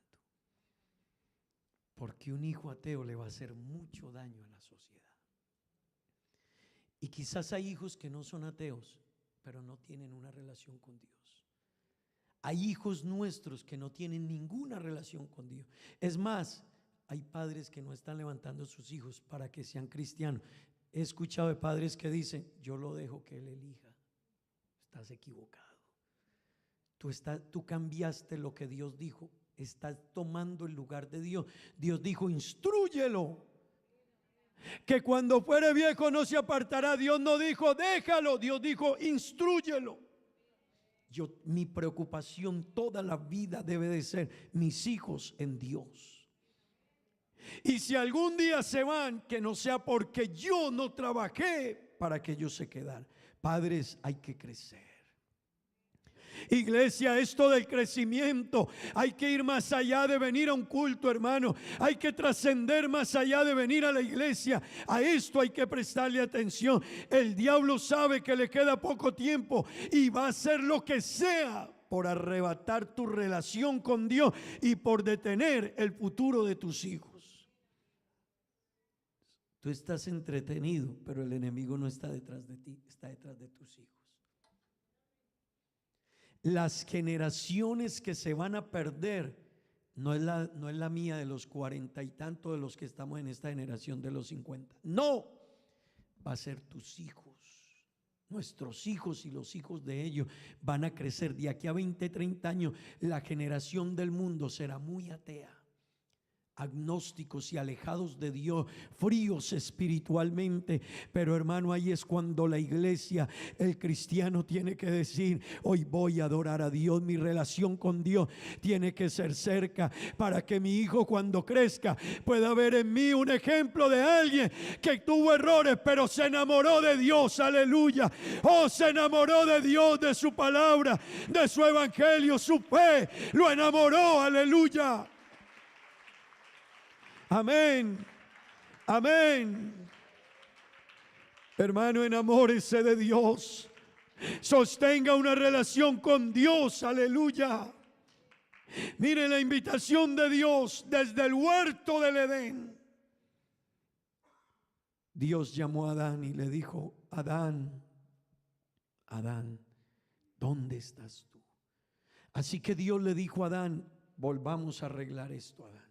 Porque un hijo ateo le va a hacer mucho daño a la sociedad. Y quizás hay hijos que no son ateos, pero no tienen una relación con Dios. Hay hijos nuestros que no tienen ninguna relación con Dios. Es más, hay padres que no están levantando a sus hijos para que sean cristianos. He escuchado de padres que dicen, yo lo dejo que él elija. Estás equivocado. Tú cambiaste lo que Dios dijo. Estás tomando el lugar de Dios. Dios dijo, instrúyelo. Que cuando fuere viejo no se apartará. Dios no dijo, déjalo. Dios dijo, instrúyelo. Mi preocupación toda la vida debe de ser mis hijos en Dios. Y si algún día se van, que no sea porque yo no trabajé para que ellos se quedaran. Padres, hay que crecer. Iglesia, esto del crecimiento, hay que ir más allá de venir a un culto, hermano. Hay que trascender más allá de venir a la iglesia. A esto hay que prestarle atención. El diablo sabe que le queda poco tiempo y va a hacer lo que sea por arrebatar tu relación con Dios y por detener el futuro de tus hijos. Tú estás entretenido, pero el enemigo no está detrás de ti, está detrás de tus hijos. Las generaciones que se van a perder no es la mía de los 40 y tanto de los que estamos en esta generación de los 50. No, va a ser tus hijos. Nuestros hijos y los hijos de ellos van a crecer. De aquí a 20, 30 años, la generación del mundo será muy atea, agnósticos y alejados de Dios, fríos espiritualmente. Pero hermano, ahí es cuando la iglesia, el cristiano tiene que decir, hoy voy a adorar a Dios. Mi relación con Dios tiene que ser cerca para que mi hijo cuando crezca pueda ver en mí un ejemplo de alguien que tuvo errores pero se enamoró de Dios. Aleluya. Oh, se enamoró de Dios, de su palabra, de su evangelio, su fe lo enamoró. Aleluya. Amén, amén. Hermano, enamórese de Dios. Sostenga una relación con Dios, aleluya. Mire la invitación de Dios desde el huerto del Edén. Dios llamó a Adán y le dijo, Adán, Adán, ¿dónde estás tú? Así que Dios le dijo a Adán, volvamos a arreglar esto, Adán.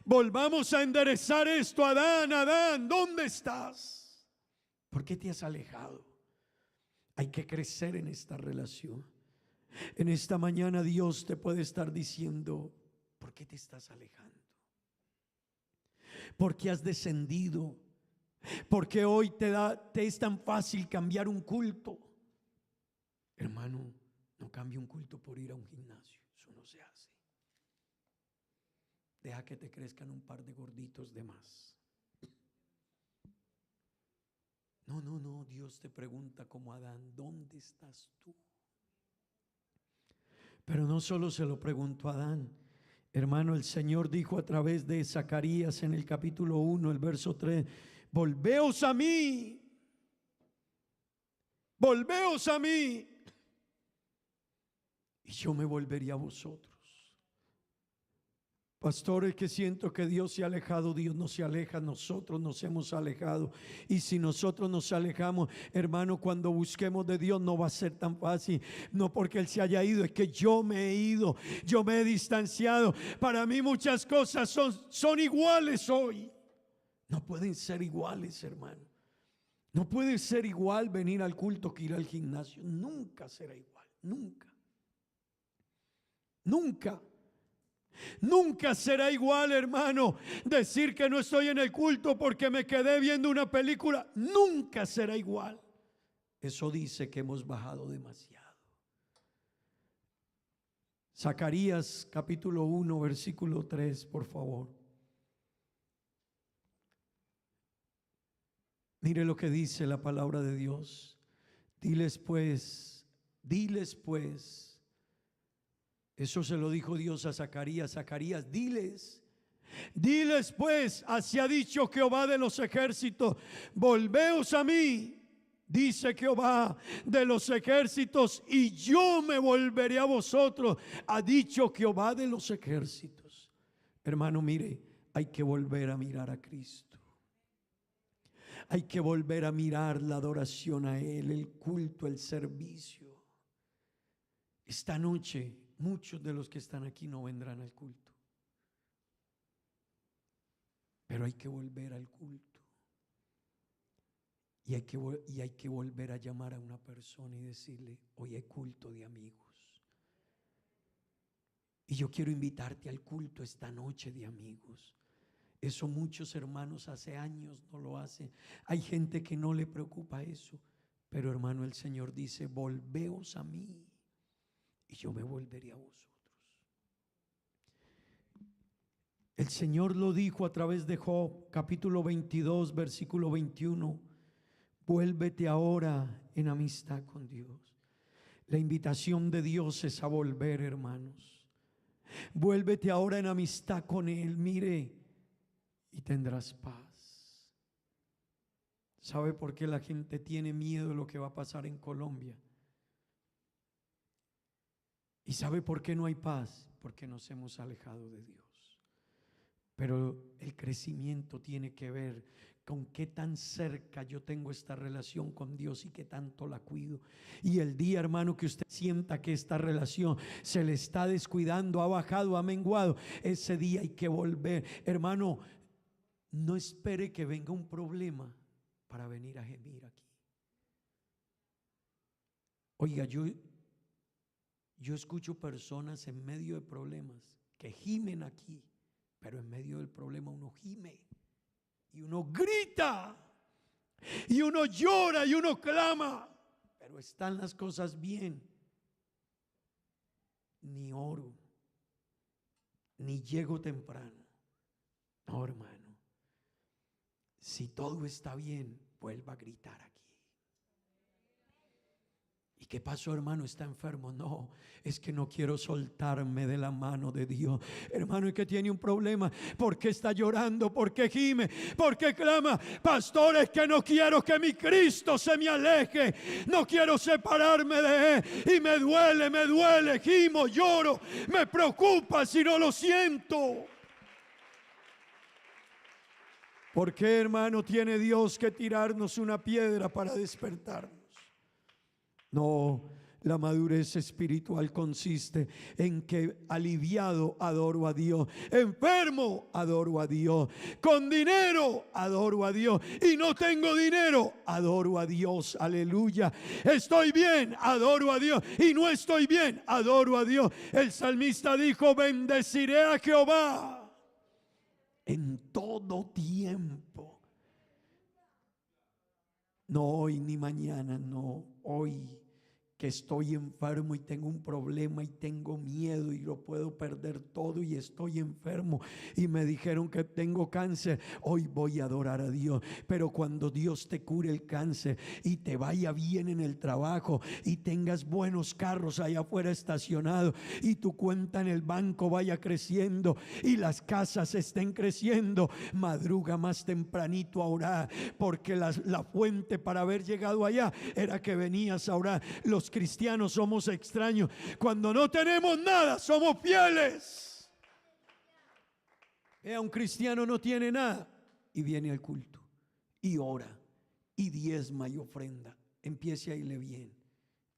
Volvamos a enderezar esto, Adán, Adán, ¿dónde estás? ¿Por qué te has alejado? Hay que crecer en esta relación. En esta mañana Dios te puede estar diciendo, ¿por qué te estás alejando? ¿Por qué has descendido? ¿Por qué hoy te es tan fácil cambiar un culto? Hermano, no cambie un culto por ir a un gimnasio, eso no se hace. Deja que te crezcan un par de gorditos de más. No, Dios te pregunta como Adán, ¿dónde estás tú? Pero no solo se lo preguntó a Adán, Hermano, el Señor dijo a través de Zacarías en el capítulo 1, el verso 3, volveos a mí, volveos a mí, y yo me volveré a vosotros. Pastores, que siento que Dios se ha alejado. Dios no se aleja, nosotros nos hemos alejado. Y si nosotros nos alejamos, hermano, cuando busquemos de Dios no va a ser tan fácil. No porque Él se haya ido, es que yo me he ido, yo me he distanciado. Para mí muchas cosas son iguales hoy. No pueden ser iguales, hermano. No puede ser igual venir al culto que ir al gimnasio. Nunca será igual, nunca. Nunca. Nunca será igual, hermano, decir que no estoy en el culto porque me quedé viendo una película. Nunca será igual. Eso dice que hemos bajado demasiado. Zacarías capítulo 1 versículo 3, por favor. Mire lo que dice la palabra de Dios. Diles pues. Eso se lo dijo Dios a Zacarías. Zacarías, diles pues, así ha dicho Jehová de los ejércitos, volveos a mí, dice Jehová de los ejércitos, y yo me volveré a vosotros, ha dicho Jehová de los ejércitos. Hermano, mire, hay que volver a mirar a Cristo. Hay que volver a mirar la adoración a Él, el culto, el servicio. Esta noche muchos de los que están aquí no vendrán al culto, pero hay que volver al culto. Y hay que volver a llamar a una persona y decirle: hoy hay culto de amigos. Y yo quiero invitarte al culto esta noche de amigos. Eso muchos hermanos hace años no lo hacen. Hay gente que no le preocupa eso. Pero hermano, el Señor dice: volveos a mí y yo me volveré a vosotros. El Señor lo dijo a través de Job, capítulo 22, versículo 21. Vuélvete ahora en amistad con Dios. La invitación de Dios es a volver, hermanos. Vuélvete ahora en amistad con Él, mire, y tendrás paz. ¿Sabe por qué la gente tiene miedo de lo que va a pasar en Colombia? ¿Y sabe por qué no hay paz? Porque nos hemos alejado de Dios. Pero el crecimiento tiene que ver con qué tan cerca yo tengo esta relación con Dios y qué tanto la cuido. Y el día, hermano, que usted sienta que esta relación se le está descuidando, ha bajado, ha menguado, ese día hay que volver. Hermano, no espere que venga un problema para venir a gemir aquí. Oiga, yo escucho personas en medio de problemas que gimen aquí, pero en medio del problema uno gime y uno grita y uno llora y uno clama, pero están las cosas bien. Ni oro, ni llego temprano. No, hermano, si todo está bien, vuelva a gritar aquí. ¿Y qué pasó, hermano? ¿Está enfermo? No, es que no quiero soltarme de la mano de Dios. Hermano, ¿y que tiene un problema? ¿Por qué está llorando? ¿Por qué gime? ¿Por qué clama? Pastor, es que no quiero que mi Cristo se me aleje. No quiero separarme de Él. Y me duele, gimo, lloro. Me preocupa si no lo siento. ¿Por qué, hermano, tiene Dios que tirarnos una piedra para despertarnos? No, la madurez espiritual consiste en que aliviado adoro a Dios, enfermo adoro a Dios, con dinero adoro a Dios y no tengo dinero adoro a Dios. Aleluya. Estoy bien, adoro a Dios, y no estoy bien, adoro a Dios. El salmista dijo: bendeciré a Jehová en todo tiempo. No hoy ni mañana, no, hoy que estoy enfermo y tengo un problema y tengo miedo y lo puedo perder todo y estoy enfermo y me dijeron que tengo cáncer, hoy voy a adorar a Dios. Pero cuando Dios te cure el cáncer y te vaya bien en el trabajo y tengas buenos carros allá afuera estacionados y tu cuenta en el banco vaya creciendo y las casas estén creciendo, madruga más tempranito a orar, porque la fuente para haber llegado allá era que venías a orar. Los cristianos somos extraños. Cuando no tenemos nada, somos fieles. Un cristiano no tiene nada y viene al culto y ora y diezma y ofrenda. Empiece a irle bien.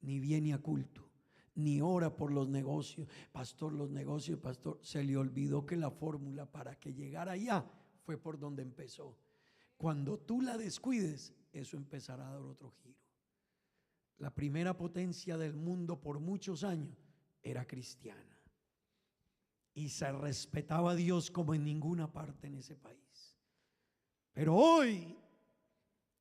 Ni viene a culto, ni ora por los negocios. Pastor, los negocios, pastor, se le olvidó que la fórmula para que llegara allá fue por donde empezó. Cuando tú la descuides, eso empezará a dar otro giro. La primera potencia del mundo por muchos años era cristiana y se respetaba a Dios como en ninguna parte en ese país. Pero hoy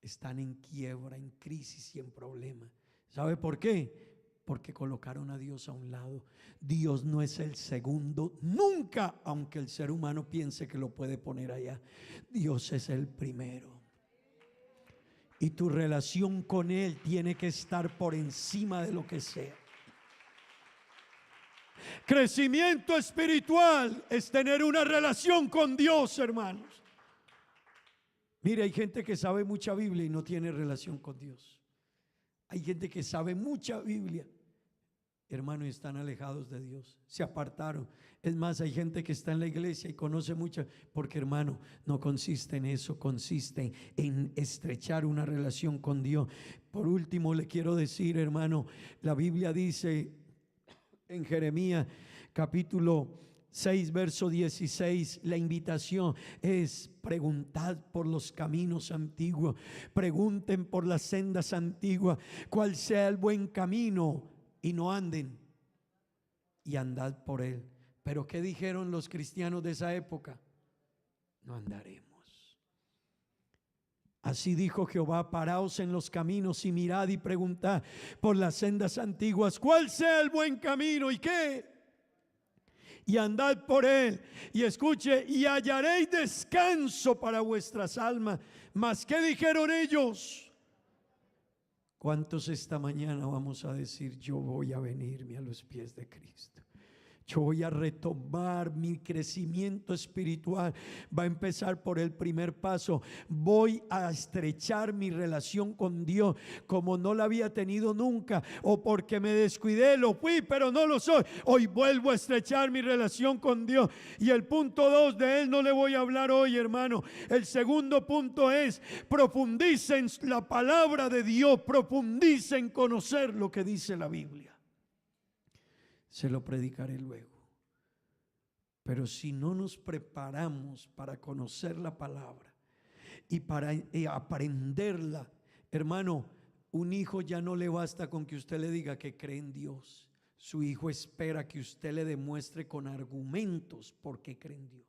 están en quiebra, en crisis y en problemas. ¿Sabe por qué? Porque colocaron a Dios a un lado. Dios no es el segundo nunca, aunque el ser humano piense que lo puede poner allá. Dios es el primero. Y tu relación con Él tiene que estar por encima de lo que sea. Crecimiento espiritual es tener una relación con Dios, hermanos. Mire, hay gente que sabe mucha Biblia y no tiene relación con Dios. Hay gente que sabe mucha Biblia, hermanos, y están alejados de Dios, se apartaron. Es más, hay gente que está en la iglesia y conoce mucho, porque, hermano, no consiste en eso, consiste en estrechar una relación con Dios. Por último, le quiero decir, hermano, la Biblia dice en Jeremías capítulo 6, verso 16, la invitación es: preguntad por los caminos antiguos, pregunten por las sendas antiguas, cuál sea el buen camino, y no anden, y andad por él. Pero ¿qué dijeron los cristianos de esa época? No andaremos. Así dijo Jehová: paraos en los caminos y mirad y preguntad por las sendas antiguas, cuál sea el buen camino, y qué, y andad por él. Y escuche: y hallaréis descanso para vuestras almas. Mas ¿qué dijeron ellos? ¿Cuántos esta mañana vamos a decir: yo voy a venirme a los pies de Cristo? Yo voy a retomar mi crecimiento espiritual. Va a empezar por el primer paso. Voy a estrechar mi relación con Dios como no la había tenido nunca, o porque me descuidé, lo fui, pero no lo soy. Hoy vuelvo a estrechar mi relación con Dios. Y el punto 2 de él no le voy a hablar hoy, hermano. El segundo punto es: profundicen la palabra de Dios, profundicen conocer lo que dice la Biblia. Se lo predicaré luego. Pero si no nos preparamos para conocer la palabra y para aprenderla, hermano, un hijo ya no le basta con que usted le diga que cree en Dios. Su hijo espera que usted le demuestre con argumentos por qué cree en Dios.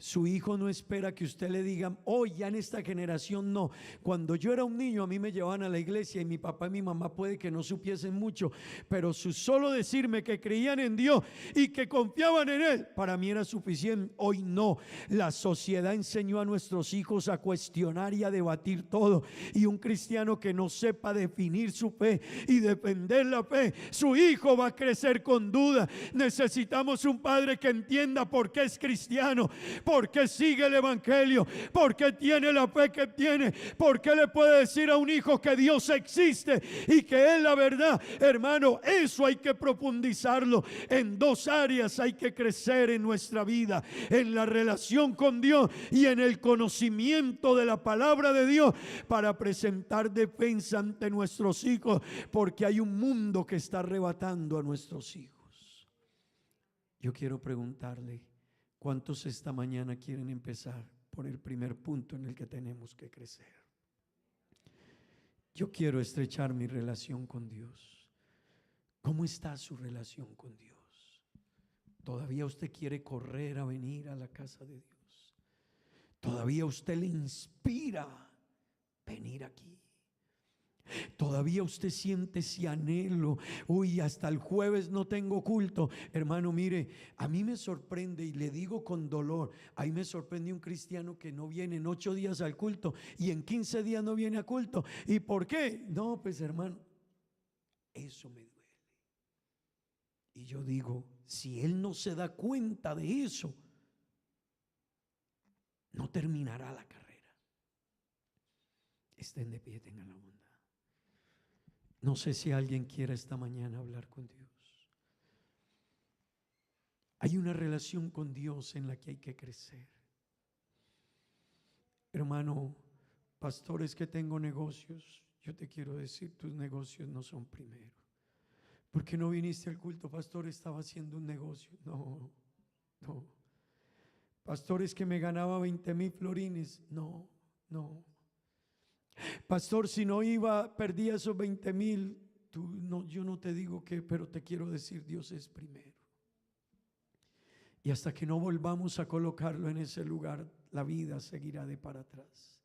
Su hijo no espera que usted le diga: hoy ya en esta generación no. Cuando yo era un niño, a mí me llevaban a la iglesia y mi papá y mi mamá puede que no supiesen mucho, pero su solo decirme que creían en Dios y que confiaban en Él, para mí era suficiente. Hoy no. La sociedad enseñó a nuestros hijos a cuestionar y a debatir todo, y un cristiano que no sepa definir su fe y defender la fe, su hijo va a crecer con duda. Necesitamos un padre que entienda por qué es cristiano, por qué sigue el evangelio, por qué tiene la fe que tiene, por qué le puede decir a un hijo que Dios existe y que es la verdad. Hermano, eso hay que profundizarlo. En 2 áreas hay que crecer en nuestra vida: en la relación con Dios y en el conocimiento de la palabra de Dios, para presentar defensa ante nuestros hijos, porque hay un mundo que está arrebatando a nuestros hijos. Yo quiero preguntarle: ¿cuántos esta mañana quieren empezar por el primer punto en el que tenemos que crecer? Yo quiero estrechar mi relación con Dios. ¿Cómo está su relación con Dios? ¿Todavía usted quiere correr a venir a la casa de Dios? ¿Todavía usted le inspira venir aquí? Todavía usted siente ese anhelo. Uy, hasta el jueves no tengo culto. Hermano, mire, a mí me sorprende, y le digo con dolor, a mí me sorprende un cristiano que no viene en 8 días al culto y en 15 días no viene a culto. ¿Y por qué? No, pues hermano, eso me duele. Y yo digo, si él no se da cuenta de eso, no terminará la carrera. Estén de pie, tengan la bondad. No sé si alguien quiere esta mañana hablar con Dios. Hay una relación con Dios en la que hay que crecer. Hermano, pastores que tengo negocios, yo te quiero decir, tus negocios no son primero. ¿Por qué no viniste al culto, pastor? Estaba haciendo un negocio. No. Pastores que me ganaba 20,000 florines. No. Pastor, si no iba, perdía esos 20,000. Yo no te digo que, pero te quiero decir, Dios es primero. Y hasta que no volvamos a colocarlo en ese lugar, la vida seguirá de para atrás.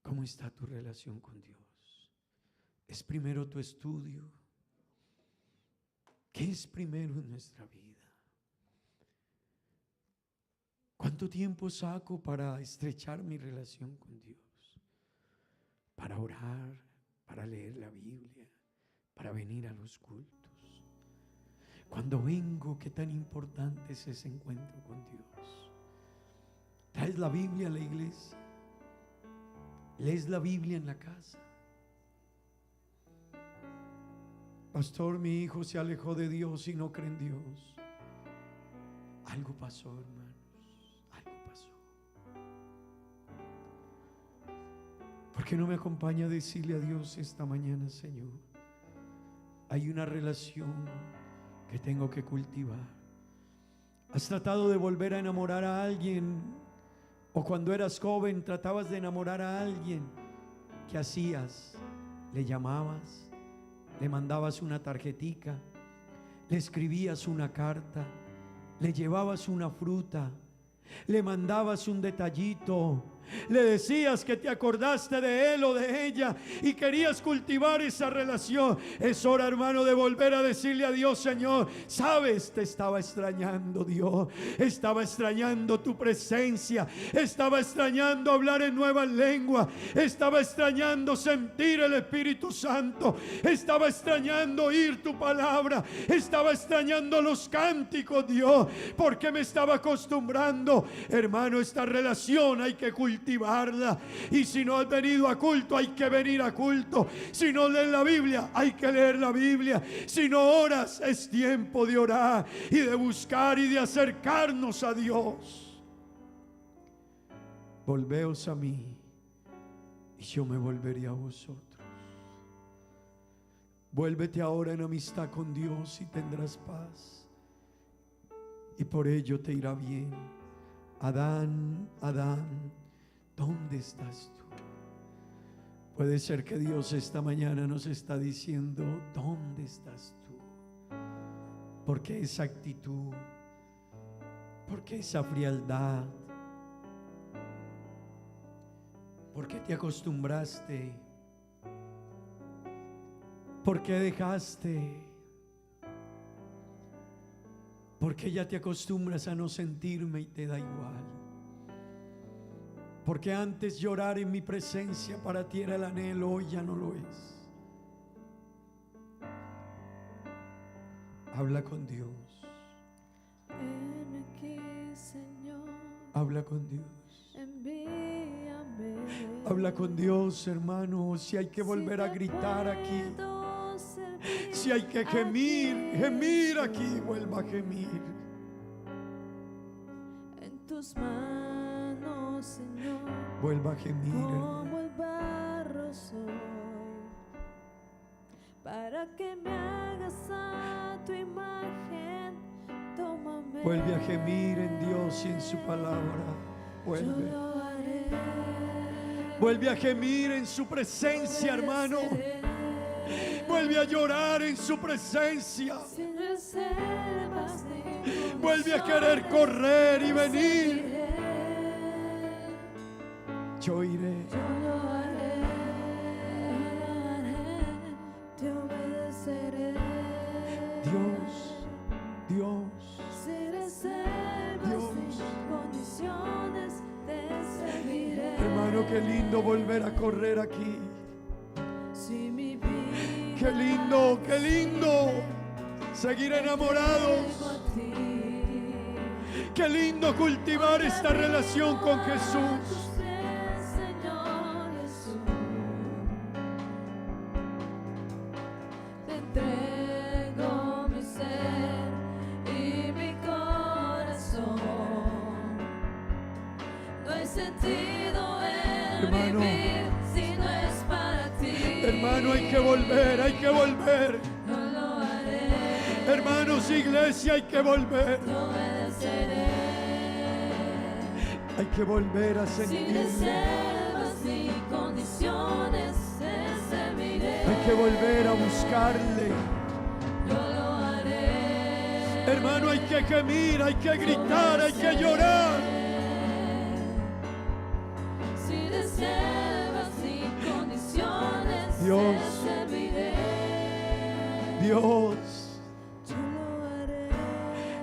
¿Cómo está tu relación con Dios? ¿Es primero tu estudio? ¿Qué es primero en nuestra vida? ¿Cuánto tiempo saco para estrechar mi relación con Dios? Para orar, para leer la Biblia, para venir a los cultos. Cuando vengo, qué tan importante es ese encuentro con Dios. ¿Traes la Biblia a la iglesia? ¿Lees la Biblia en la casa? Pastor, mi hijo se alejó de Dios y no cree en Dios. Algo pasó, hermano. ¿Por qué no me acompaña a decirle a Dios esta mañana, Señor? Hay una relación que tengo que cultivar. ¿Has tratado de volver a enamorar a alguien? O cuando eras joven tratabas de enamorar a alguien. ¿Qué hacías? ¿Le llamabas? ¿Le mandabas una tarjetica? ¿Le escribías una carta? ¿Le llevabas una fruta? ¿Le mandabas un detallito? Le decías que te acordaste de él o de ella y querías cultivar esa relación. Es hora, hermano, de volver a decirle a Dios: Señor, sabes, te estaba extrañando, Dios. Estaba extrañando tu presencia. Estaba extrañando hablar en nuevas lenguas. Estaba extrañando sentir el Espíritu Santo. Estaba extrañando oír tu palabra. Estaba extrañando los cánticos, Dios, porque me estaba acostumbrando. Hermano, esta relación hay que cultivarla. Y si no has venido a culto, hay que venir a culto. Si no lees la Biblia, hay que leer la Biblia. Si no oras, es tiempo de orar y de buscar y de acercarnos a Dios. Volveos a mí y yo me volveré a vosotros. Vuélvete ahora en amistad con Dios y tendrás paz, y por ello te irá bien. Adán, Adán, ¿dónde estás tú? Puede ser que Dios esta mañana nos está diciendo: ¿dónde estás tú? ¿Por qué esa actitud? ¿Por qué esa frialdad? ¿Por qué te acostumbraste? ¿Por qué dejaste? ¿Por qué ya te acostumbras a no sentirme y te da igual? Porque antes llorar en mi presencia para ti era el anhelo, hoy ya no lo es. Habla con Dios. Heme aquí, Señor. Habla con Dios. Envíame. Habla con Dios, hermano. Si hay que volver a gritar aquí, si hay que gemir aquí, vuelva a gemir. En tus manos, Señor, vuelva a gemir, como hermano. el barro soy, para que me hagas a tu imagen. Tómame. Vuelve a gemir en Dios y en su palabra. Vuelve. Yo lo haré. Vuelve a gemir en su presencia, hermano. Vuelve a llorar en su presencia. Sin reservas ninguna. Vuelve a querer correr y venir. Yo iré. Yo lo haré. hermano, qué lindo volver a correr aquí. Si mi vida Qué lindo, qué lindo seguir enamorados. entrego a ti, Qué lindo cultivar esta relación con Jesús. tus pies, Señor Jesús. Te entrego mi ser y mi corazón. No hay sentido en Hermano. vivir si no es para ti. Hermano, hay que volver, hay que volver. No lo haré, Hermanos, iglesia, hay que volver. te obedeceré. Hay que volver a Sin sentirle. reservas ni condiciones te serviré. Hay que volver a buscarle. Yo lo haré. Hermano, hay que gemir, hay que gritar, hay que llorar. Sin reservas ni condiciones Dios. te serviré. Dios, Yo lo haré.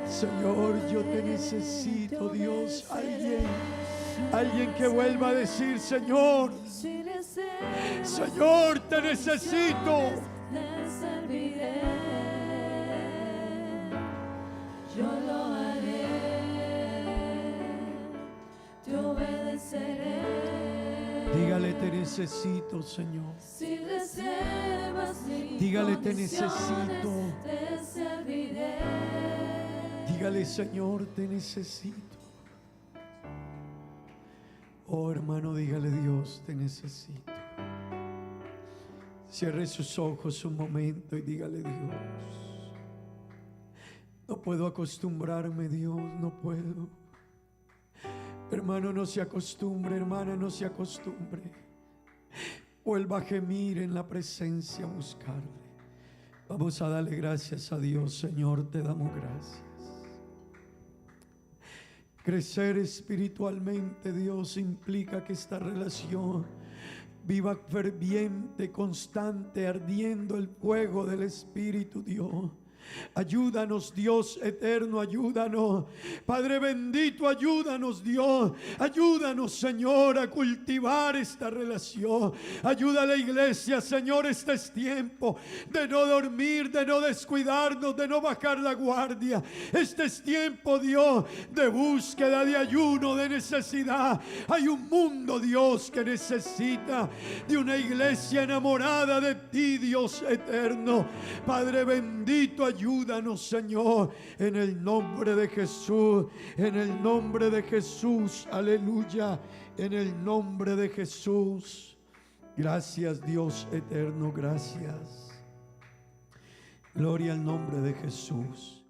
Señor, yo te necesito, Dios. Alguien que vuelva a decir, Señor, Sin reservas Señor, te necesito. te serviré. Yo lo haré. Te obedeceré. Dígale, te necesito, Señor. Sin reservas ni Dígale, te condiciones, necesito. te serviré. Dígale, Señor, te necesito. Oh, hermano, dígale, Dios, te necesito. Cierre sus ojos un momento y dígale, Dios, no puedo acostumbrarme, Dios, no puedo. Hermano, no se acostumbre, hermana, no se acostumbre. Vuelva a gemir en la presencia, a buscarle. Vamos a darle gracias a Dios. Señor, te damos gracias. Crecer espiritualmente, Dios, implica que esta relación viva ferviente, constante, ardiendo el fuego del Espíritu, Dios. Ayúdanos, Dios eterno, ayúdanos. Padre bendito, ayúdanos, Dios. Ayúdanos, Señor, a cultivar esta relación. Ayuda a la iglesia, Señor. Este es tiempo de no dormir, de no descuidarnos, de no bajar la guardia. Este es tiempo, Dios, de búsqueda, de ayuno, de necesidad. Hay un mundo, Dios, que necesita de una iglesia enamorada de ti, Dios eterno. Padre bendito, ayúdanos, Señor, en el nombre de Jesús, en el nombre de Jesús, aleluya, en el nombre de Jesús. Gracias, Dios eterno, gracias. Gloria al nombre de Jesús.